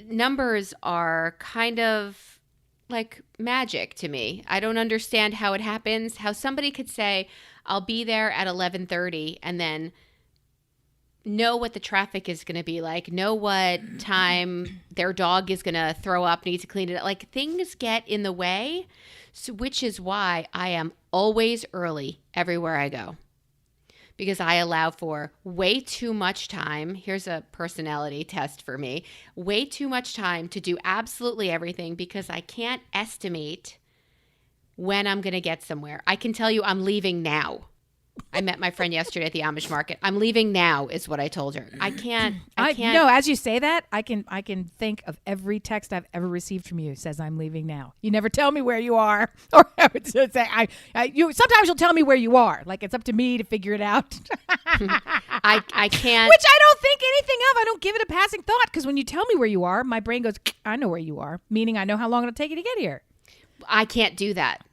Numbers are kind of like magic to me. I don't understand how it happens. How somebody could say, I'll be there at 11:30 and then know what the traffic is going to be like, know what time their dog is going to throw up, need to clean it up. Like, things get in the way, which is why I am always early everywhere I go. Because I allow for way too much time. Here's a personality test for me. Way too much time to do absolutely everything because I can't estimate when I'm going to get somewhere. I can tell you I'm leaving now. I met my friend yesterday at the Amish market. I'm leaving now is what I told her. I can't.
No, as you say that, I can think of every text I've ever received from you says I'm leaving now. You never tell me where you are. Or I would say, sometimes you'll tell me where you are. Like, it's up to me to figure it out.
I can't.
Which I don't think anything of. I don't give it a passing thought because when you tell me where you are, my brain goes, I know where you are, meaning I know how long it'll take you to get here.
I can't do that.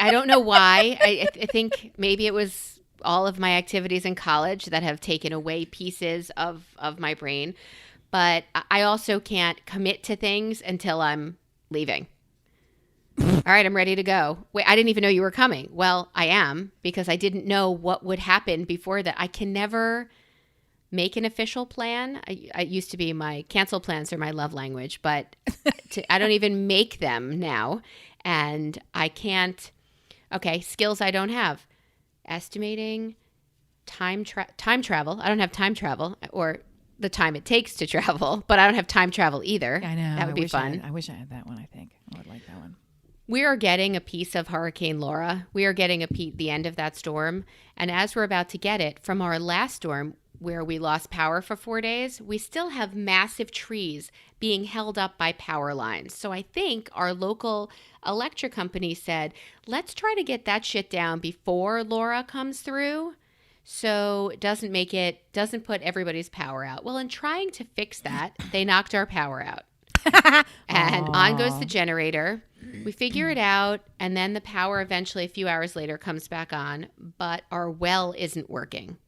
I don't know why. I think maybe it was all of my activities in college that have taken away pieces of my brain. But I also can't commit to things until I'm leaving. All right, I'm ready to go. Wait, I didn't even know you were coming. Well, I am because I didn't know what would happen before that. I can never make an official plan. I used to be my cancel plans are my love language, but I don't even make them now. And I can't, skills I don't have. Estimating, time travel. I don't have time travel or the time it takes to travel, but I don't have time travel either.
I know.
That would be fun.
I wish I had that one, I think. I would like that one.
We are getting a piece of Hurricane Laura. We are getting the end of that storm. And as we're about to get it, from our last storm, where we lost power for 4 days, we still have massive trees being held up by power lines. So I think our local electric company said, let's try to get that shit down before Laura comes through so it doesn't put everybody's power out. Well, in trying to fix that, they knocked our power out. And on goes the generator. We figure it out, and then the power eventually a few hours later comes back on, but our well isn't working.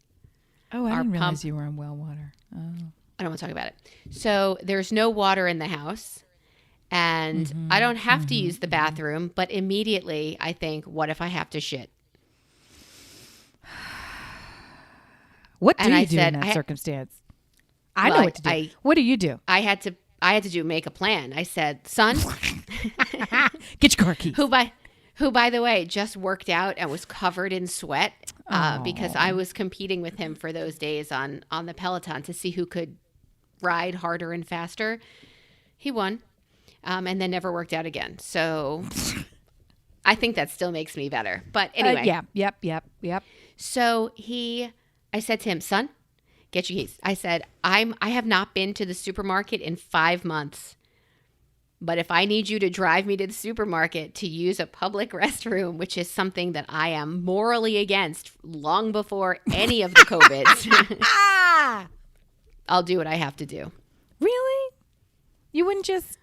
Oh, I didn't realize you were on well water. Oh.
I don't want to talk about it. So there's no water in the house, and I don't have to use the bathroom, but immediately I think, what if I have to shit?
What do you do in that circumstance? I know what to do. What do you do?
I had to make a plan. I said, son,
get your car keys.
Who, by the way, just worked out and was covered in sweat because I was competing with him for those days on the Peloton to see who could ride harder and faster. He won and then never worked out again. So I think that still makes me better. But anyway.
Yep.
So I said to him, son, get your keys. I said, I have not been to the supermarket in 5 months. But if I need you to drive me to the supermarket to use a public restroom, which is something that I am morally against long before any of the COVIDs, I'll do what I have to do.
Really? You wouldn't just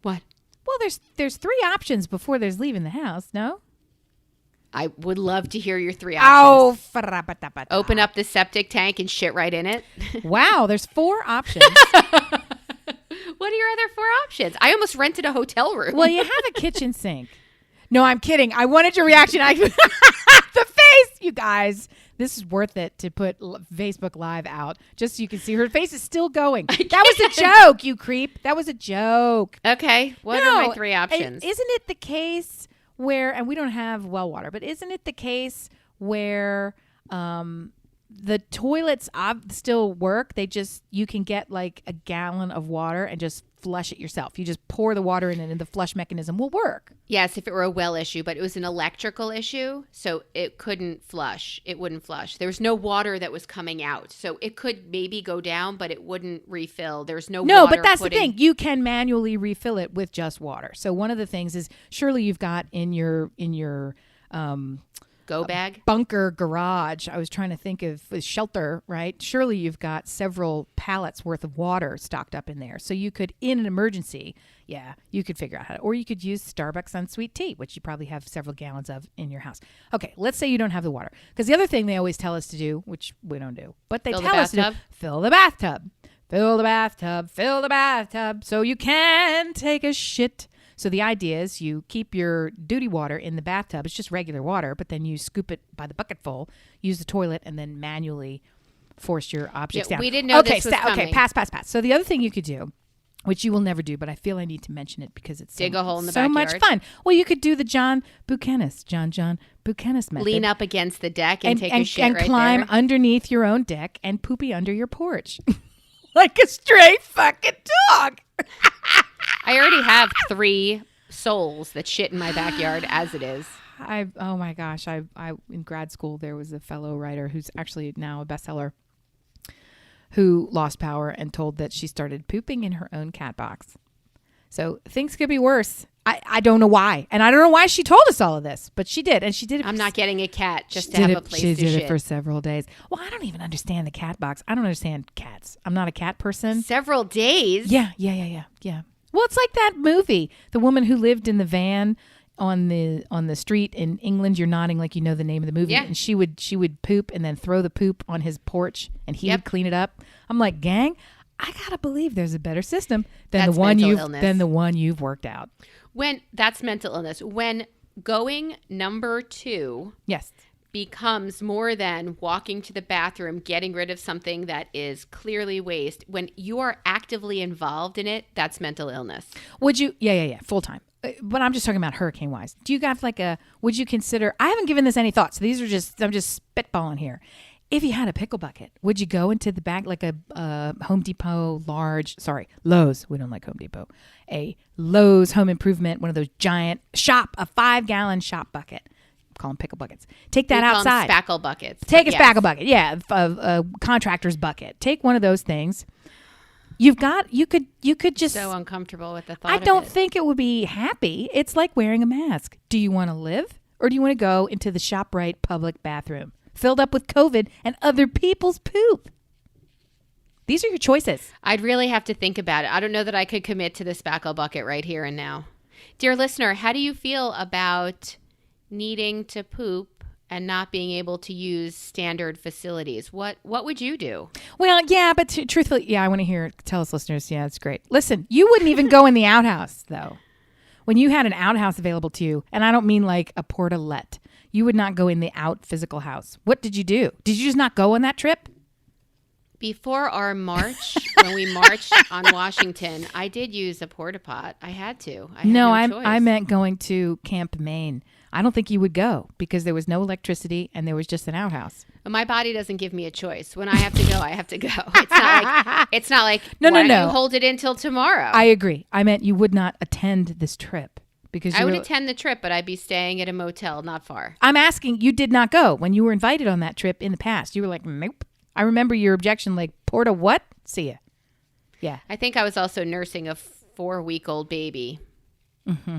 What?
Well, there's 3 options before there's leaving the house, no?
I would love to hear your 3 options.
Oh,
open up the septic tank and shit right in it.
Wow, there's 4 options.
What are your other 4 options? I almost rented a hotel room.
Well, you have a kitchen sink. No, I'm kidding. I wanted your reaction. The face. You guys, this is worth it to put Facebook Live out just so you can see her face is still going. That was a joke, you creep. That was a joke.
Okay. What are my 3 options?
Isn't it the case where, and we don't have well water, but isn't it the case where the toilets still work? You can get like a gallon of water and just flush it yourself. You just pour the water in and the flush mechanism will work.
Yes, if it were a well issue, but it was an electrical issue, so it couldn't flush. It wouldn't flush. There was no water that was coming out. So it could maybe go down, but it wouldn't refill. There's no water.
No, but that's the thing. You can manually refill it with just water. So one of the things is surely you've got in your
go bag
bunker garage. I was trying to think of a shelter, right? Surely you've got several pallets worth of water stocked up in there. So you could, in an emergency, you could figure out how to, or you could use Starbucks unsweet tea, which you probably have several gallons of in your house. Okay, let's say you don't have the water. Because the other thing they always tell us to do, which we don't do, but they tell us to do, fill the bathtub. Fill the bathtub, fill the bathtub, so you can take a shit. So the idea is you keep your duty water in the bathtub. It's just regular water, but then you scoop it by the bucketful, use the toilet, and then manually force your objects down.
We didn't know this was coming.
Okay, pass. So the other thing you could do, which you will never do, but I feel I need to mention it because it's
dig a hole in the
so
backyard.
Much fun. Well, you could do the John Buchanan method.
Lean up against the deck and take a shit
and
right
climb
there.
underneath your own deck and poopy under your porch. Like a stray fucking dog.
I already have 3 souls that shit in my backyard as it is.
Oh my gosh. I in grad school, there was a fellow writer who's actually now a bestseller who lost power and told that she started pooping in her own cat box. So things could be worse. I don't know why. And I don't know why she told us all of this, but she did. And she did it.
I'm not getting a cat just to have a place to shit.
She did it for several days. Well, I don't even understand the cat box. I don't understand cats. I'm not a cat person.
Several days?
Yeah. Well, it's like that movie, the woman who lived in the van on the street in England. You're nodding like you know the name of the movie.
Yeah.
And she would poop and then throw the poop on his porch and he would clean it up. I'm like, gang, I gotta believe there's a better system than the one you've worked out.
That's mental illness. When going number 2 becomes more than walking to the bathroom, getting rid of something that is clearly waste. When you are actively involved in it, that's mental illness.
Would you? Yeah. Full time. But I'm just talking about hurricane wise. Do you have would you consider, I haven't given this any thought. So I'm just spitballing here. If you had a pickle bucket, would you go into the back like a Home Depot Lowe's? We don't like Home Depot. A Lowe's Home Improvement, one of those giant a 5-gallon shop bucket. Call them pickle buckets. Take that outside.
Spackle buckets.
Take a spackle bucket. Yeah, a contractor's bucket. Take one of those things. You could just.
So uncomfortable with the thought.
I don't think it would be happy. It's like wearing a mask. Do you want to live, or do you want to go into the ShopRite public bathroom filled up with COVID and other people's poop? These are your choices.
I'd really have to think about it. I don't know that I could commit to the spackle bucket right here and now. Dear listener, how do you feel about needing to poop and not being able to use standard facilities? What would you do?
Well, yeah, but truthfully, I want to hear. Tell us, listeners. Yeah, it's great. Listen, you wouldn't even go in the outhouse, though. When you had an outhouse available to you, and I don't mean like a portalette, you would not go in the out physical house. What did you do? Did you just not go on that trip?
Before our march, when we marched on Washington, I did use a porta pot. I had to.
I meant going to Camp Maine. I don't think you would go because there was no electricity and there was just an outhouse.
My body doesn't give me a choice. When I have to go, I have to go. It's not like
no.
Why don't you hold it until tomorrow?
I agree. I meant you would not attend this trip because
I would attend the trip, but I'd be staying at a motel not far.
I'm asking, you did not go when you were invited on that trip in the past. You were like, nope. I remember your objection, like, porta what? See ya. Yeah.
I think I was also nursing a 4-week-old baby.
Mm-hmm.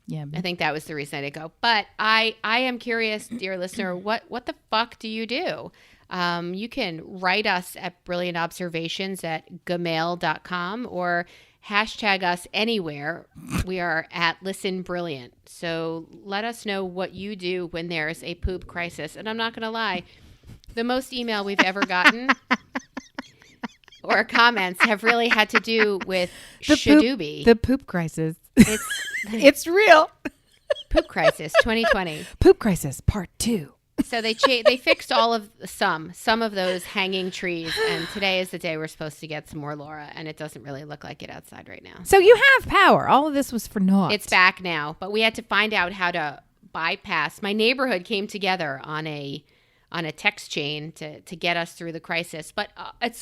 Yeah.
I think that was the reason I didn't go. But I am curious, dear listener, what the fuck do you do? You can write us at brilliantobservations@gmail.com or hashtag us anywhere. We are at Listen Brilliant. So let us know what you do when there's a poop crisis. And I'm not going to lie, the most email we've ever gotten or comments have really had to do with Shadoobie.
The poop crisis. It's real.
Poop crisis 2020.
Poop crisis part 2.
So they fixed all of some of those hanging trees, and today is the day we're supposed to get some more Laura, and it doesn't really look like it outside right now.
So you have power. All of this was for naught.
It's back now, but we had to find out how to bypass. My neighborhood came together on a text chain to get us through the crisis, but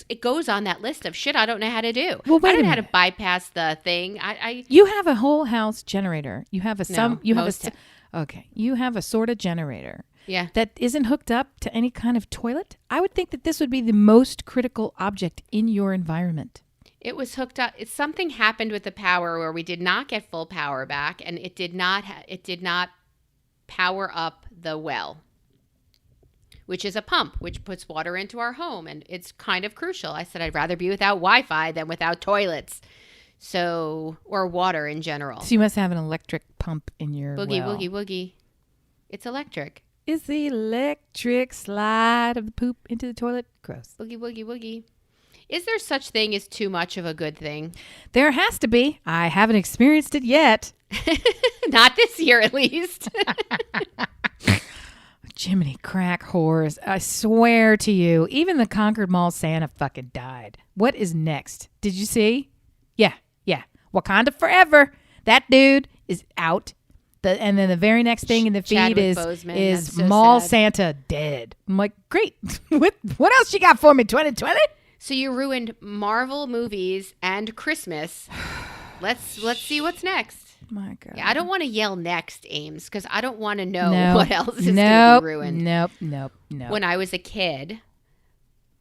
it goes on that list of shit I don't know how to do.
Well, wait
I don't know
a
how to
minute.
bypass the thing.
You have a whole house generator. You have a
No,
You
most
have okay. You have a sort of generator.
Yeah.
That isn't hooked up to any kind of toilet. I would think that this would be the most critical object in your environment.
It was hooked up. Something happened with the power where we did not get full power back, and it did not power up the well, which is a pump which puts water into our home, and it's kind of crucial. I said I'd rather be without Wi-Fi than without toilets, or water in general.
So you must have an electric pump in your
Boogie
well.
woogie woogie. It's electric.
Is the electric slide of the poop into the toilet gross?
Boogie woogie woogie. Is there such thing as too much of a good thing?
There has to be. I haven't experienced it yet.
Not this year, at least.
Jiminy crack whores. I swear to you, even the Concord Mall Santa fucking died. What is next? Did you see? Yeah. Wakanda forever. That dude is out. And then the very next thing in the feed
Chadwick
is
Boseman. That's so
Mall
sad.
Santa dead. I'm like, great. What else you got for me, 2020?
So you ruined Marvel movies and Christmas. Let's see what's next.
My God.
Yeah, I don't want to yell next, Ames, because I don't want to know
No.
what else is going to be ruined.
Nope.
When I was a kid,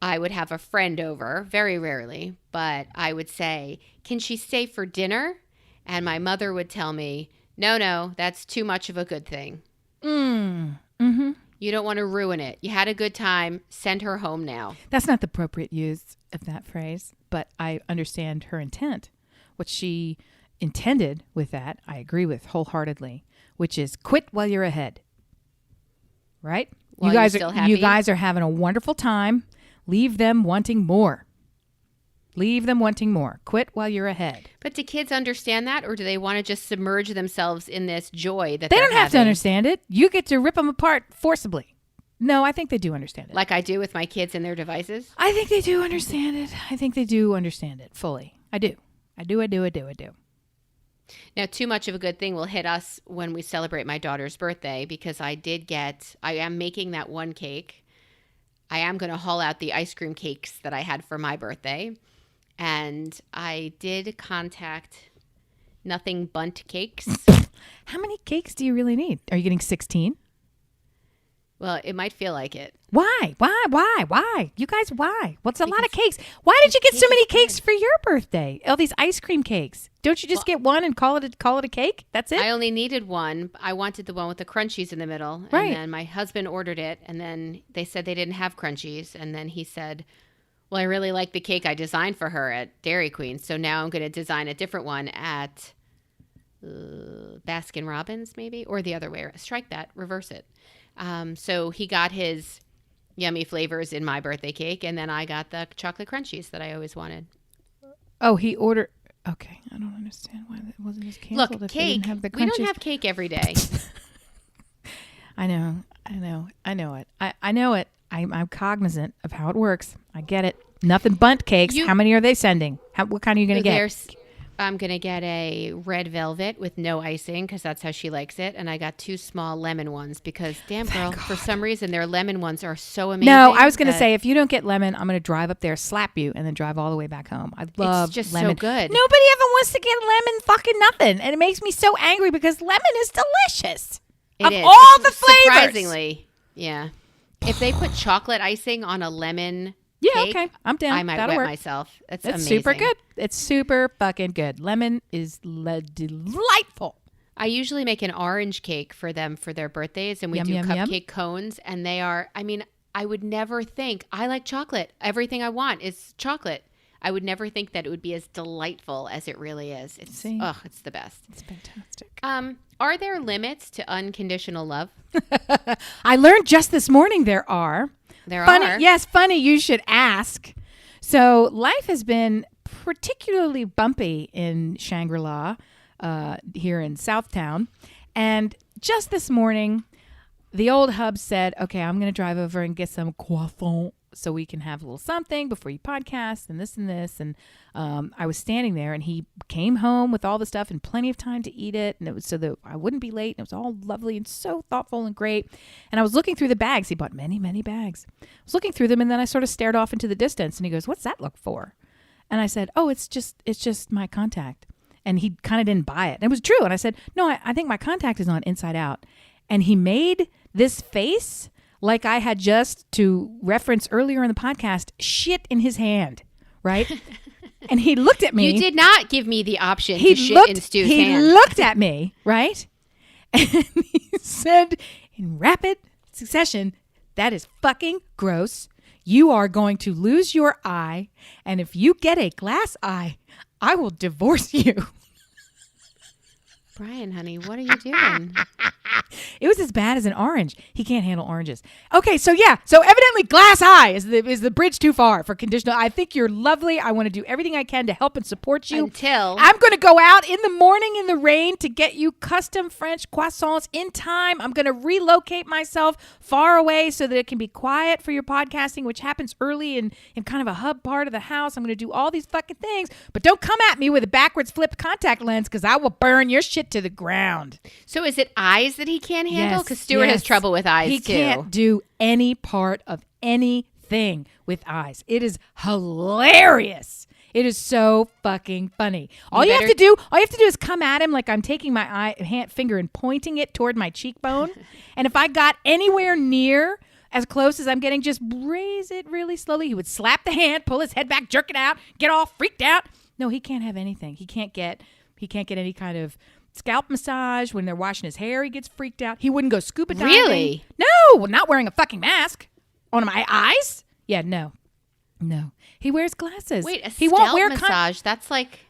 I would have a friend over, very rarely, but I would say, "Can she stay for dinner?" And my mother would tell me, No, that's too much of a good thing.
Mm-hmm.
You don't want to ruin it. You had a good time. Send her home now.
That's not the appropriate use of that phrase, but I understand her intent. What she intended with that, I agree with wholeheartedly, which is quit while you're ahead. Right?
While
you guys
you're still
are
happy?
you guys are having a wonderful time. Leave them wanting more. Leave them wanting more. Quit while you're ahead.
But do kids understand that, or do they want to just submerge themselves in this joy that
They
they're
don't have to
having?
understand it. You get to rip them apart forcibly. No, I think they do understand it.
Like I do with my kids and their devices?
I think they do understand it. I think they do understand it fully. I do.
Now, too much of a good thing will hit us when we celebrate my daughter's birthday, because I am making that one cake. I am going to haul out the ice cream cakes that I had for my birthday. And I did contact Nothing Bundt Cakes.
How many cakes do you really need? Are you getting 16?
Well, it might feel like it.
Why? You guys, why? What's a lot of cakes? Why did you get so many cakes for your birthday? All these ice cream cakes. Don't you just get one and call it a cake? That's it?
I only needed one. I wanted the one with the crunchies in the middle.
Right.
And then my husband ordered it, and then they said they didn't have crunchies. And then he said, well, I really like the cake I designed for her at Dairy Queen, so now I'm going to design a different one at Baskin Robbins, maybe? Or the other way. Strike that. Reverse it. So he got his yummy flavors in my birthday cake, and then I got the chocolate crunchies that I always wanted.
Oh, he ordered... Okay, I don't understand why that wasn't just canceled.
Look,
if they
cake.
didn't have the
We don't
crunches.
have cake every day.
I know it. I know it. I'm cognizant of how it works. I get it. Nothing Bundt cakes. How many are they sending? What kind are you going to get?
I'm going to get a red velvet with no icing, because that's how she likes it. And I got 2 small lemon ones because, damn girl, for some reason, their lemon ones are so amazing.
No, I was going to say, if you don't get lemon, I'm going to drive up there, slap you, and then drive all the way back home. I love
It's just
lemon.
so good.
Nobody ever wants to get lemon fucking nothing. And it makes me so angry because lemon is delicious.
It
of
is.
all the flavors.
Surprisingly, yeah. If they put chocolate icing on a lemon cake,
okay. I'm down.
I might
That'll
wet
work.
myself. It's
It's
amazing.
super good. It's super fucking good. Lemon is delightful.
I usually make an orange cake for them for their birthdays, and we
Yum,
do
yum, yum.
cupcake cones, and they are, I mean, I would never think, I like chocolate. Everything I want is chocolate. I would never think that it would be as delightful as it really is. It's it's the best.
It's fantastic.
Are there limits to unconditional love?
I learned just this morning there are.
There
Funny,
are.
yes, funny you should ask. So life has been particularly bumpy in Shangri-La here in Southtown. And just this morning, the old hub said, okay, I'm going to drive over and get some croissant so we can have a little something before you podcast and this and this. And I was standing there, and he came home with all the stuff and plenty of time to eat it. And it was so that I wouldn't be late. And it was all lovely and so thoughtful and great. And I was looking through the bags. He bought many, many bags. I was looking through them, and then I sort of stared off into the distance, and he goes, what's that look for? And I said, oh, it's just my contact. And he kind of didn't buy it. And it was true. And I said, no, I think my contact is on inside out. And he made this face like I had just, to reference earlier in the podcast, shit in his hand, right? And he looked at me.
You did not give me the option to shit in Stu's hand.
He looked at me, right? And he said in rapid succession, that is fucking gross. You are going to lose your eye. And if you get a glass eye, I will divorce you.
Brian, honey, what are you doing?
It was as bad as an orange. He can't handle oranges. Okay, so yeah. So evidently glass eye is the bridge too far for conditional. I think you're lovely. I want to do everything I can to help and support you.
Until
I'm going to go out in the morning in the rain to get you custom French croissants in time. I'm going to relocate myself far away so that it can be quiet for your podcasting, which happens early in kind of a hub part of the house. I'm going to do all these fucking things, but don't come at me with a backwards flipped contact lens, because I will burn your shit to the ground.
So is it eyes that he can't handle? Because Stuart has trouble with eyes,
he
too.
He can't do any part of anything with eyes. It is hilarious. It is so fucking funny. All you have to do is come at him like I'm taking my finger and pointing it toward my cheekbone. And if I got anywhere near as close as I'm getting, just raise it really slowly. He would slap the hand, pull his head back, jerk it out, get all freaked out. No, he can't have anything. He can't get any kind of scalp massage. When they're washing his hair, he gets freaked out. He wouldn't go scuba diving.
Really?
No, not wearing a fucking mask on my eyes. Yeah, no. He wears glasses.
Wait,
he
scalp
won't wear
massage? That's like...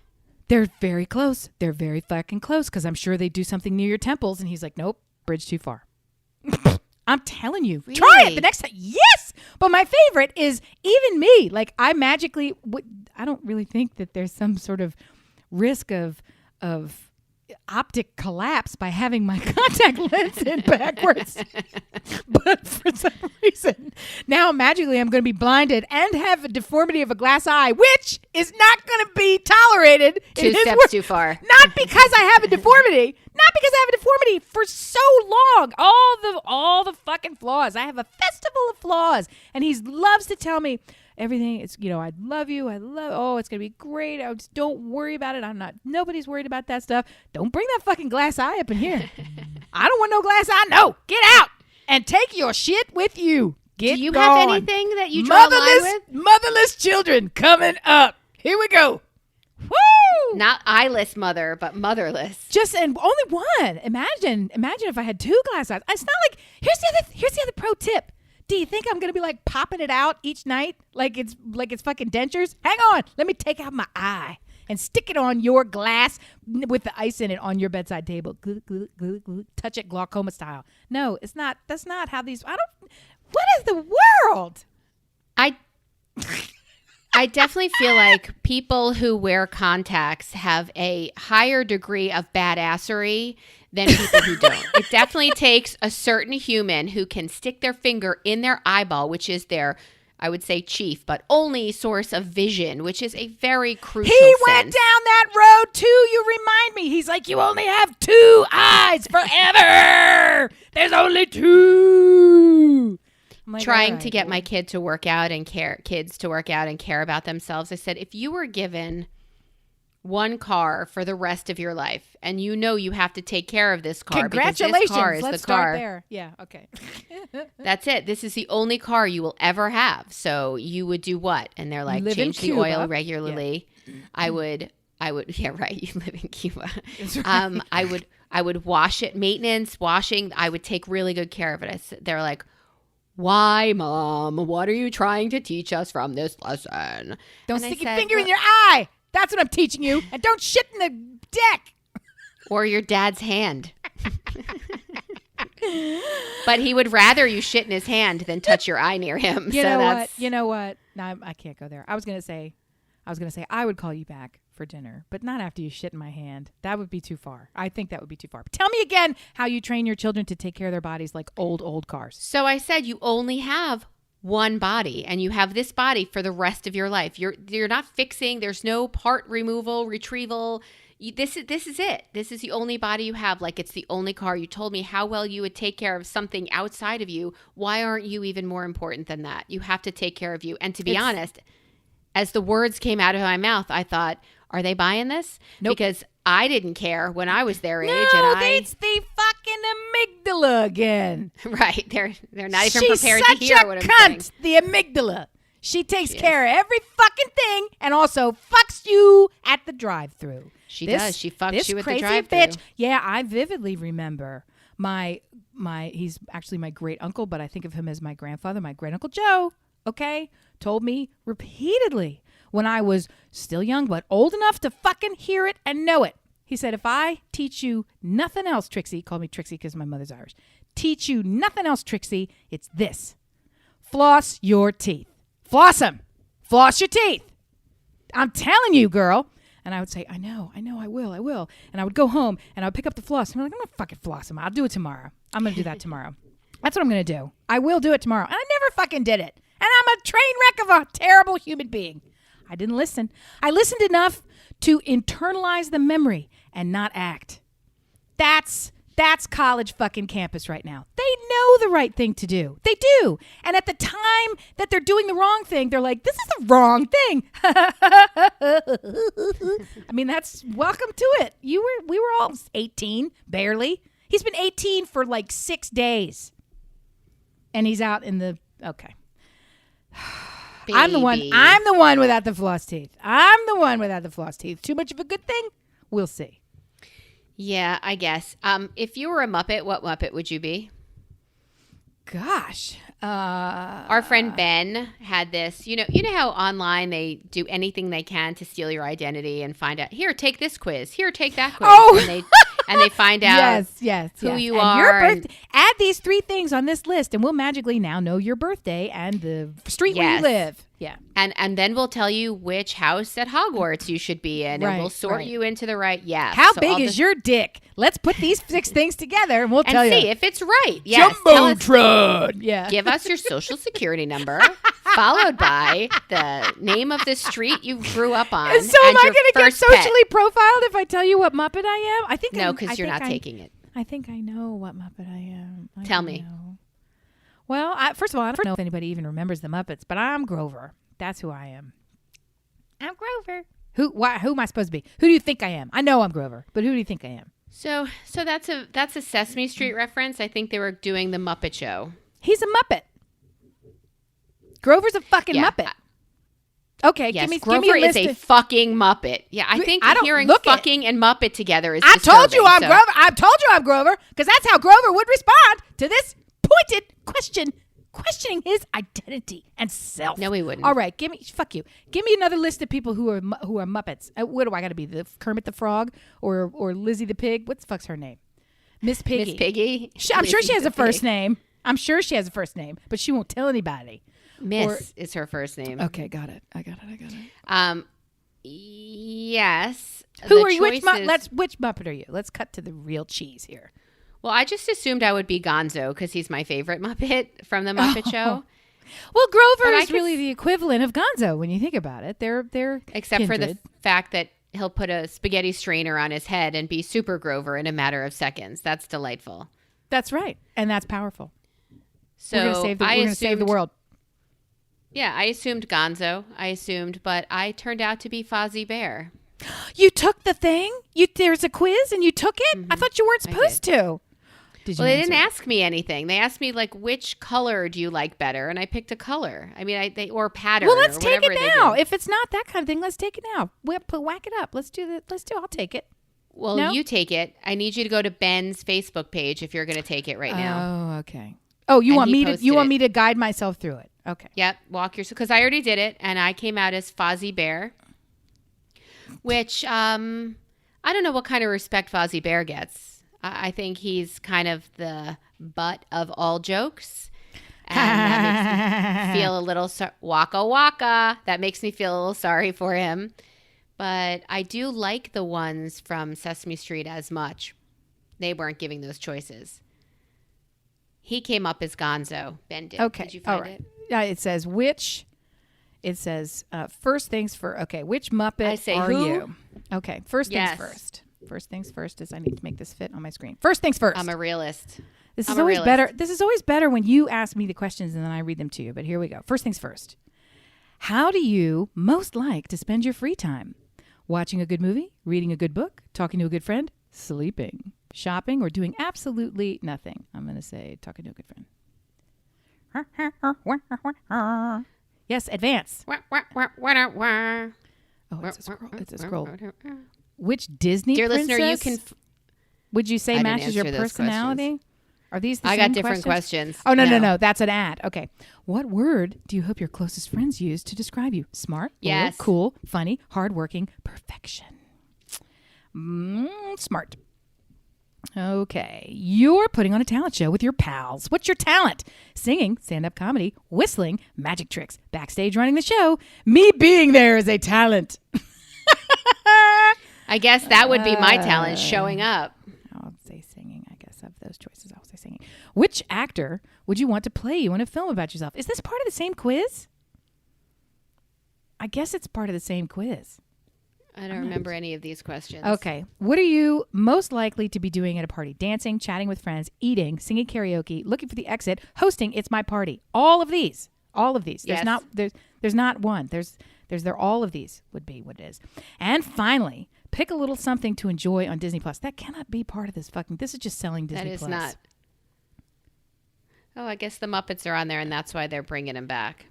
They're very close. They're very fucking close, because I'm sure they do something near your temples. And he's like, nope, bridge too far. I'm telling you.
Really?
Try it the next time. Yes! But my favorite is even me. Like, I don't really think that there's some sort of risk of optic collapse by having my contact lens in backwards. But for some reason, now magically I'm going to be blinded and have a deformity of a glass eye, which is not going to be tolerated.
Two steps too far.
Not because I have a deformity. Not because I have a deformity for so long. All the fucking flaws. I have a festival of flaws. And he loves to tell me, everything is, I love you. It's going to be great. Just don't worry about it. Nobody's worried about that stuff. Don't bring that fucking glass eye up in here. I don't want no glass eye. No, get out and take your shit with you. Do
you have anything that you draw a line with?
Motherless children coming up. Here we go. Woo!
Not eyeless mother, but motherless.
And only one. Imagine if I had two glass eyes. It's not like, here's the other pro tip. Do you think I'm going to be like popping it out each night like it's fucking dentures? Hang on. Let me take out my eye and stick it on your glass with the ice in it on your bedside table. Touch it glaucoma style. No, it's not. That's not how these... What is the world?
I definitely feel like people who wear contacts have a higher degree of badassery than people who don't. It definitely takes a certain human who can stick their finger in their eyeball, which is their, I would say, chief, but only source of vision, which is a very crucial
went down that road too. You remind me. He's like, you only have two eyes forever. There's only two. Like,
trying to get my kids to work out and care about themselves. I said, if you were given one car for the rest of your life and you have to take care of this car,
congratulations,
because this car is
let's
the car.
Start there. Yeah, okay.
That's it. This is the only car you will ever have. So you would do what? And they're like, change the oil regularly. Yeah. I would. Yeah, right. You live in Cuba. Right. I would wash it, maintenance, washing. I would take really good care of it. They're like, why, Mom? What are you trying to teach us from this lesson?
Don't stick your finger in your eye. That's what I'm teaching you. And don't shit in the deck.
Or your dad's hand. But he would rather you shit in his hand than touch your eye near him.
You know what? No, I can't go there. I was gonna say I would call you back for dinner, but not after you shit in my hand. That would be too far. I think that would be too far. But tell me again how you train your children to take care of their bodies like old cars.
So I said you only have one body, and you have this body for the rest of your life. You're not fixing. There's no part removal, retrieval. This is it. This is the only body you have. Like, it's the only car. You told me how well you would take care of something outside of you. Why aren't you even more important than that? You have to take care of you. And to be honest, as the words came out of my mouth, I thought, are they buying this?
Nope.
Because I didn't care when I was their age.
No,
and
it's the fucking amygdala again.
Right. They're not even
She's
prepared
such
to hear
a
what I'm
cunt,
saying.
the amygdala. She takes care of every fucking thing and also fucks you at the drive-thru.
She does. She fucks you at the
crazy
drive-thru.
bitch. Yeah, I vividly remember my he's actually my great uncle, but I think of him as my grandfather, my great uncle Joe, okay, told me repeatedly when I was still young but old enough to fucking hear it and know it. He said, if I teach you nothing else, Trixie, he called me Trixie because my mother's Irish, teach you nothing else, Trixie, it's this. Floss your teeth. Floss them. Floss your teeth. I'm telling you, girl. And I would say, I know, I will. And I would go home and I would pick up the floss. And I'm like, I'm going to fucking floss them. I'll do it tomorrow. I'm going to do that tomorrow. That's what I'm going to do. I will do it tomorrow. And I never fucking did it. And I'm a train wreck of a terrible human being. I didn't listen. I listened enough to internalize the memory and not act. That's college fucking campus right now. They know the right thing to do. They do. And at the time that they're doing the wrong thing, they're like, this is the wrong thing. I mean, that's welcome to it. We were all 18, barely. He's been 18 for like 6 days. And he's out in the, okay.
Baby.
I'm the one without the floss teeth. Too much of a good thing? We'll see.
Yeah, I guess. If you were a Muppet, what Muppet would you be?
Gosh.
Our friend Ben had this. You know how online they do anything they can to steal your identity and find out, here, take this quiz. Here, take that quiz.
Oh!
And they find out who you are.
Your add these 3 things on this list, and we'll magically now know your birthday and the street where you live. Yeah.
And then we'll tell you which house at Hogwarts you should be in, and we'll sort you into the right. Yeah.
How big is your dick? Let's put these 6 things together, and we'll tell you.
And see if it's right. Yes.
Jumbotron. Yeah.
Give us your social security number, followed by the name of the street you grew up on.
So am I going to get socially profiled if I tell you what Muppet I am? I think
no, because you're not taking it.
I think I know what Muppet I am.
Tell me.
Well, first of all, I don't know if anybody even remembers the Muppets, but I'm Grover. That's who I am. I'm Grover. Who am I supposed to be? Who do you think I am? I know I'm Grover, but who do you think I am?
So that's a Sesame Street reference. I think they were doing the Muppet Show.
He's a Muppet. Grover's a fucking Muppet. Okay,
yes,
give me
Grover
a list
is a fucking Muppet. Yeah, I think hearing fucking and Muppet together is disturbing.
I told you I'm Grover, because that's how Grover would respond to this pointed question, questioning his identity and self.
No, he wouldn't.
All right, fuck you. Give me another list of people who are Muppets. What do I got to be? The Kermit the Frog or Lizzie the Pig? What the fuck's her name? Miss Piggy.
Miss Piggy.
I'm sure she has a first name. But she won't tell anybody.
Miss is her first name.
Okay, got it. I got it.
Yes.
Who are you? Which Muppet are you? Let's cut to the real cheese here.
Well, I just assumed I would be Gonzo because he's my favorite Muppet from the Muppet Show.
Well, Grover is really the equivalent of Gonzo when you think about it. They're
except
kindred.
for the fact that he'll put a spaghetti strainer on his head and be Super Grover in a matter of seconds. That's delightful.
That's right, and that's powerful.
So
we're going to save the world.
Yeah, I assumed Gonzo. But I turned out to be Fozzie Bear.
You took the thing? There's a quiz and you took it? Mm-hmm. I thought you weren't supposed to.
They didn't ask me anything. They asked me which color do you like better, and I picked a color. I mean, or pattern.
Well, let's take it now. If it's not that kind of thing, let's take it now. Whack it up. Let's do. I'll take it.
Well, no? You take it. I need you to go to Ben's Facebook page if you're going to take it right now.
Oh, okay. Oh, you want me to guide myself through it? Okay.
Yep. Because I already did it, and I came out as Fozzie Bear, which I don't know what kind of respect Fozzie Bear gets. I think he's kind of the butt of all jokes. And that makes me feel a little waka waka. That makes me feel a little sorry for him. But I do like the ones from Sesame Street as much. They weren't giving those choices. He came up as Gonzo. Ben did.
Okay.
Did you find
all right.
it?
It says which. It says first things first. Okay, which Muppet
I say
are
who?
you? Okay, first things
Yes.
first. First things first is I need to make this fit on my screen. First things first.
I'm a realist.
This
I'm
is
a
always
realist.
better. This is always better when you ask me the questions and then I read them to you. But here we go. First things first. How do you most like to spend your free time? Watching a good movie, reading a good book, talking to a good friend, sleeping, shopping, or doing absolutely nothing? I'm going to say talking to a good friend. Yes, advance.
Oh,
it's a scroll. Which Disney
Dear
princess
listener, you can...
would you say
I didn't
matches your
answer those
personality? Are these the
I
same
got different questions.
Oh, no. That's an ad. Okay. What word do you hope your closest friends use to describe you? Smart, loyal,
Yes.
cool, funny, hardworking, perfection. Smart. Okay. You're putting on a talent show with your pals. What's your talent? Singing, stand-up comedy, whistling, magic tricks, backstage running the show. Me being there is a talent.
I guess that would be my talent, showing up.
I'll say singing. I guess of those choices, I'll say singing. Which actor would you want to play you in a film about yourself? Is this part of the same quiz? I guess it's part of the same quiz.
I don't remember any of these questions.
Okay. What are you most likely to be doing at a party? Dancing, chatting with friends, eating, singing karaoke, looking for the exit, hosting It's My Party. All of these. There's
Yes.
there's not one. There all of these would be what it is. And finally, pick a little something to enjoy on Disney Plus. That cannot be part of this this is just selling Disney Plus.
That is not. Oh, I guess the Muppets are on there, and that's why they're bringing them back.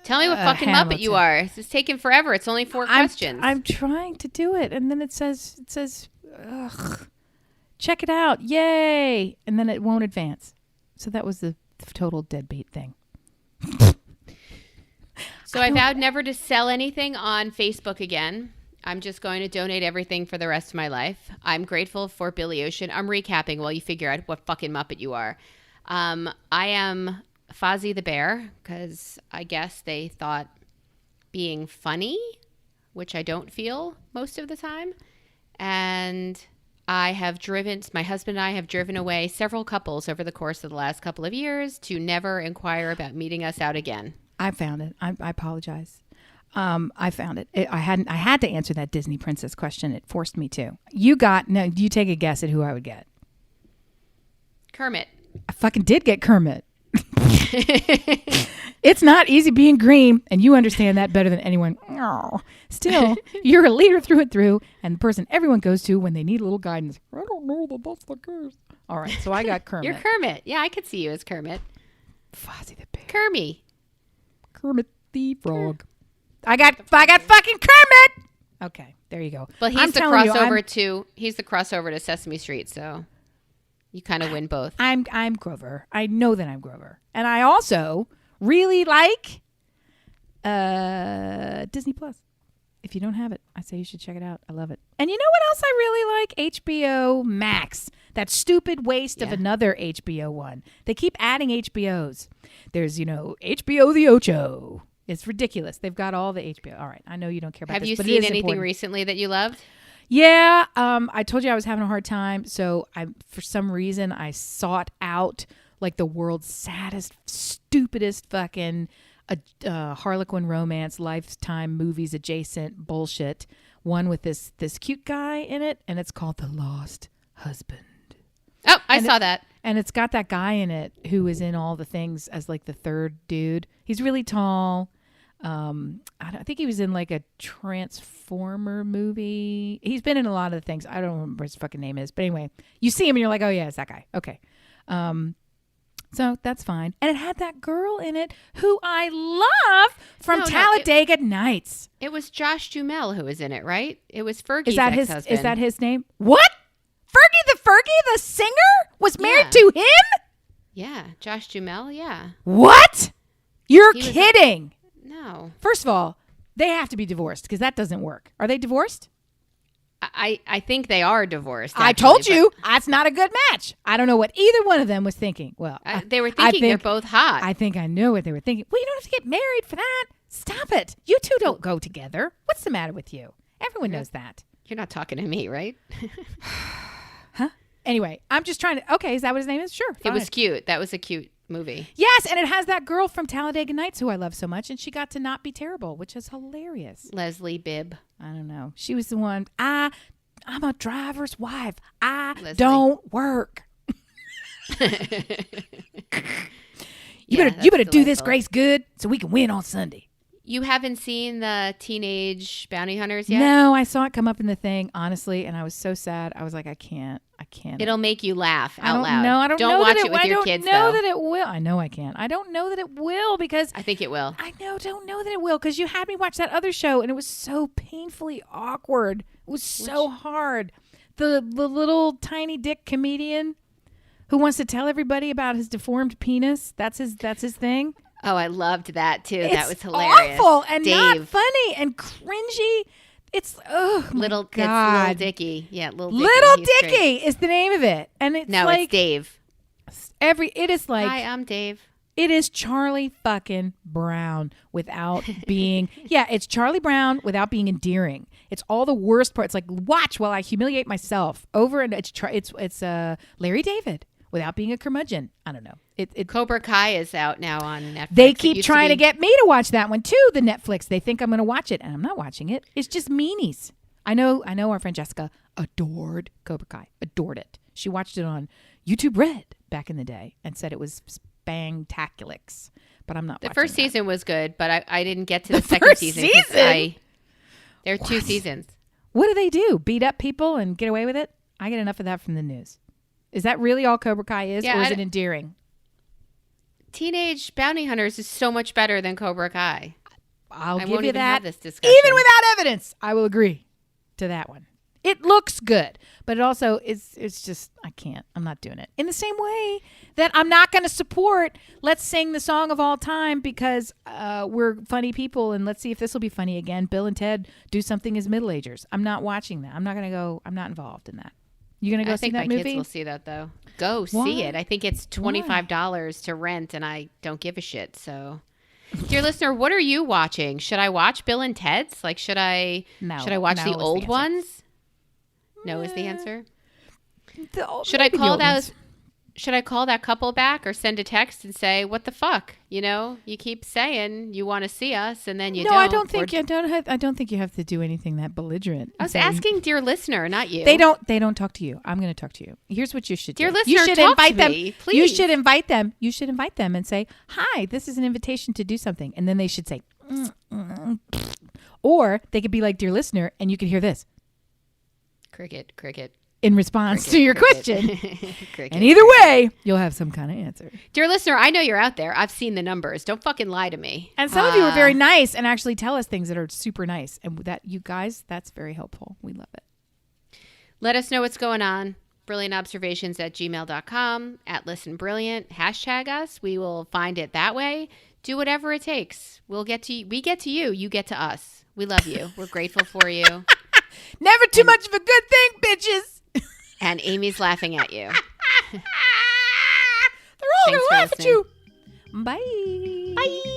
Tell me what fucking
Hamilton.
Muppet you are. This is taking forever. It's only 4 questions.
I'm trying to do it, and then it says, ugh, check it out, yay, and then it won't advance. So that was the total deadbeat thing.
So I vowed never to sell anything on Facebook again. I'm just going to donate everything for the rest of my life. I'm grateful for Billy Ocean. I'm recapping while you figure out what fucking Muppet you are. I am Fozzie the Bear because I guess they thought being funny, which I don't feel most of the time. And my husband and I have driven away several couples over the course of the last couple of years to never inquire about meeting us out again.
I found it. I apologize. I found it. I had to answer that Disney princess question. It forced me to. You take a guess at who I would get.
Kermit.
I fucking did get Kermit. It's not easy being green, and you understand that better than anyone. Oh. Still, you're a leader through and through, and the person everyone goes to when they need a little guidance. I don't know that's the case. All right, so I got Kermit.
You're Kermit. Yeah, I could see you as Kermit.
Fozzie the Bear.
Kermit
the Frog. I got fucking Kermit. Okay, there you go.
But he's the crossover to Sesame Street, so you kind of win both.
I'm Grover. I know that I'm Grover, and I also really like Disney Plus. If you don't have it, I say you should check it out. I love it. And you know what else I really like? HBO Max. That stupid waste of another HBO one. They keep adding HBOs. There's, HBO the Ocho. It's ridiculous. They've got all the HBO. All right. I know you don't care about
Have
this,
you
but
seen
it is
anything
important.
recently that you loved?
Yeah. I told you I was having a hard time. So for some reason, I sought out like the world's saddest, stupidest fucking Harlequin romance, Lifetime movies adjacent bullshit. One with this cute guy in it, and it's called The Lost Husband.
Oh, I saw that.
And it's got that guy in it who is in all the things as like the third dude. He's really tall. I think he was in like a Transformer movie. He's been in a lot of the things. I don't remember what his fucking name is. But anyway, you see him and you're like, oh yeah, it's that guy. Okay. So that's fine. And it had that girl in it who I love from Talladega Nights.
It was Josh Duhamel who was in it, right? It was Fergie's
ex-husband. Is that his name? What? Fergie the singer was married to him?
Yeah, Josh Duhamel, yeah.
What? You're kidding.
No.
First of all, they have to be divorced because that doesn't work. Are they divorced?
I think they are divorced.
Actually, I told you that's not a good match. I don't know what either one of them was thinking. Well,
they were thinking they're both hot.
I think I know what they were thinking. Well, you don't have to get married for that. Stop it. You two don't go together. What's the matter with you? Everyone knows that.
You're not talking to me, right?
Huh? Anyway, I'm just trying to... Okay, is that what his name is? Sure.
It
fine.
was cute. That was a cute movie.
Yes, and it has that girl from Talladega Nights who I love so much, and she got to not be terrible, which is hilarious.
Leslie Bibb.
I don't know. She was the one... I'm a driver's wife. I
Leslie.
don't work. You
Yeah,
better
that's
do this,
delightful.
Grace, good, so we can win on Sunday.
You haven't seen the Teenage Bounty Hunters yet?
No, I saw it come up in the thing, honestly, and I was so sad. I was like, I can't.
It'll make you laugh
I
out
don't
loud.
know. I don't know
watch
that
it with your kids,
I don't know
though.
that it will. I know I can't. I don't know that it will because
I think it will.
don't know that it will because you had me watch that other show and it was so painfully awkward. It was so hard. The little tiny dick comedian who wants to tell everybody about his deformed penis. That's his thing.
Oh, I loved that, too.
It's
that was hilarious.
awful and not
Dave.
funny and cringy. It's
It's Little Dicky. Yeah, Little Dicky.
Little
He's
Dicky
great.
is the name of it, and it's
No,
like
it's Dave.
it is like
Hi, I'm Dave.
it is Charlie fucking Brown without being it's Charlie Brown without being endearing. It's all the worst parts. Like watch while I humiliate myself over, and it's Larry David without being a curmudgeon. I don't know.
Cobra Kai is out now on Netflix.
They
It
keep
used
trying to
be-
get me to watch that one too. The Netflix. They think I'm going to watch it, and I'm not watching it. It's just meanies. I know. Our friend Jessica adored Cobra Kai. Adored it. She watched it on YouTube Red back in the day and said it was spangtaculix. But I'm not.
The
watching
first
that.
season was good, but I didn't get to the,
The
second
first
season. 'Cause
season?
There are 2
What?
seasons.
What do? Beat up people and get away with it? I get enough of that from the news. Is that really all Cobra Kai is,
Yeah,
or is
I
it
d-
endearing?
Teenage Bounty Hunters is so much better than Cobra Kai.
I'll
I
give
won't
you
even
that.
have this discussion.
Even without evidence, I will agree to that one. It looks good, but it also it's just I can't. I'm not doing it. In the same way that I'm not going to support Let's Sing the Song of All Time because we're funny people and let's see if this will be funny again. Bill and Ted do something as middle-agers. I'm not watching that. I'm not going to go. I'm not involved in that. You going to go
I
see
think
that
my
movie?
kids will see that, though. Go
Why?
see it. I think it's $25 to rent, and I don't give a shit. So, dear listener, what are you watching? Should I watch Bill and Ted's? Like, should I watch
No
the
is the
old
answer.
ones? No is the answer. Should I
Maybe the
call
old
that?
ones.
Should I call that couple back or send a text and say, "What the fuck? You know, you keep saying you want to see us, and then you don't."
No, I don't think you don't. I don't think you have to do anything that belligerent.
I was
Saying-
asking, dear listener, not you.
They don't talk to you. I'm going to talk to you. Here's what you should do.
Dear listener,
you should
talk
invite
to
them.
me,
You
please.
should invite them. You should invite them and say, "Hi, this is an invitation to do something." And then they should say, or they could be like, "Dear listener," and you could hear this
Cricket.
in response to your question.
Cricket.
And either way, you'll have some kind of answer.
Dear listener, I know you're out there. I've seen the numbers. Don't fucking lie to me.
And some of you are very nice and actually tell us things that are super nice. And that you guys, that's very helpful. We love it.
Let us know what's going on. brilliantobservations@gmail.com, @listenbrilliant. Hashtag us. We will find it that way. Do whatever it takes. We get to you. You get to us. We love you. We're grateful for you.
Never too much of a good thing, bitches.
And Amy's laughing at you.
They're all going
Thanks
to
for
laugh at
listening.
you. Bye.
Bye.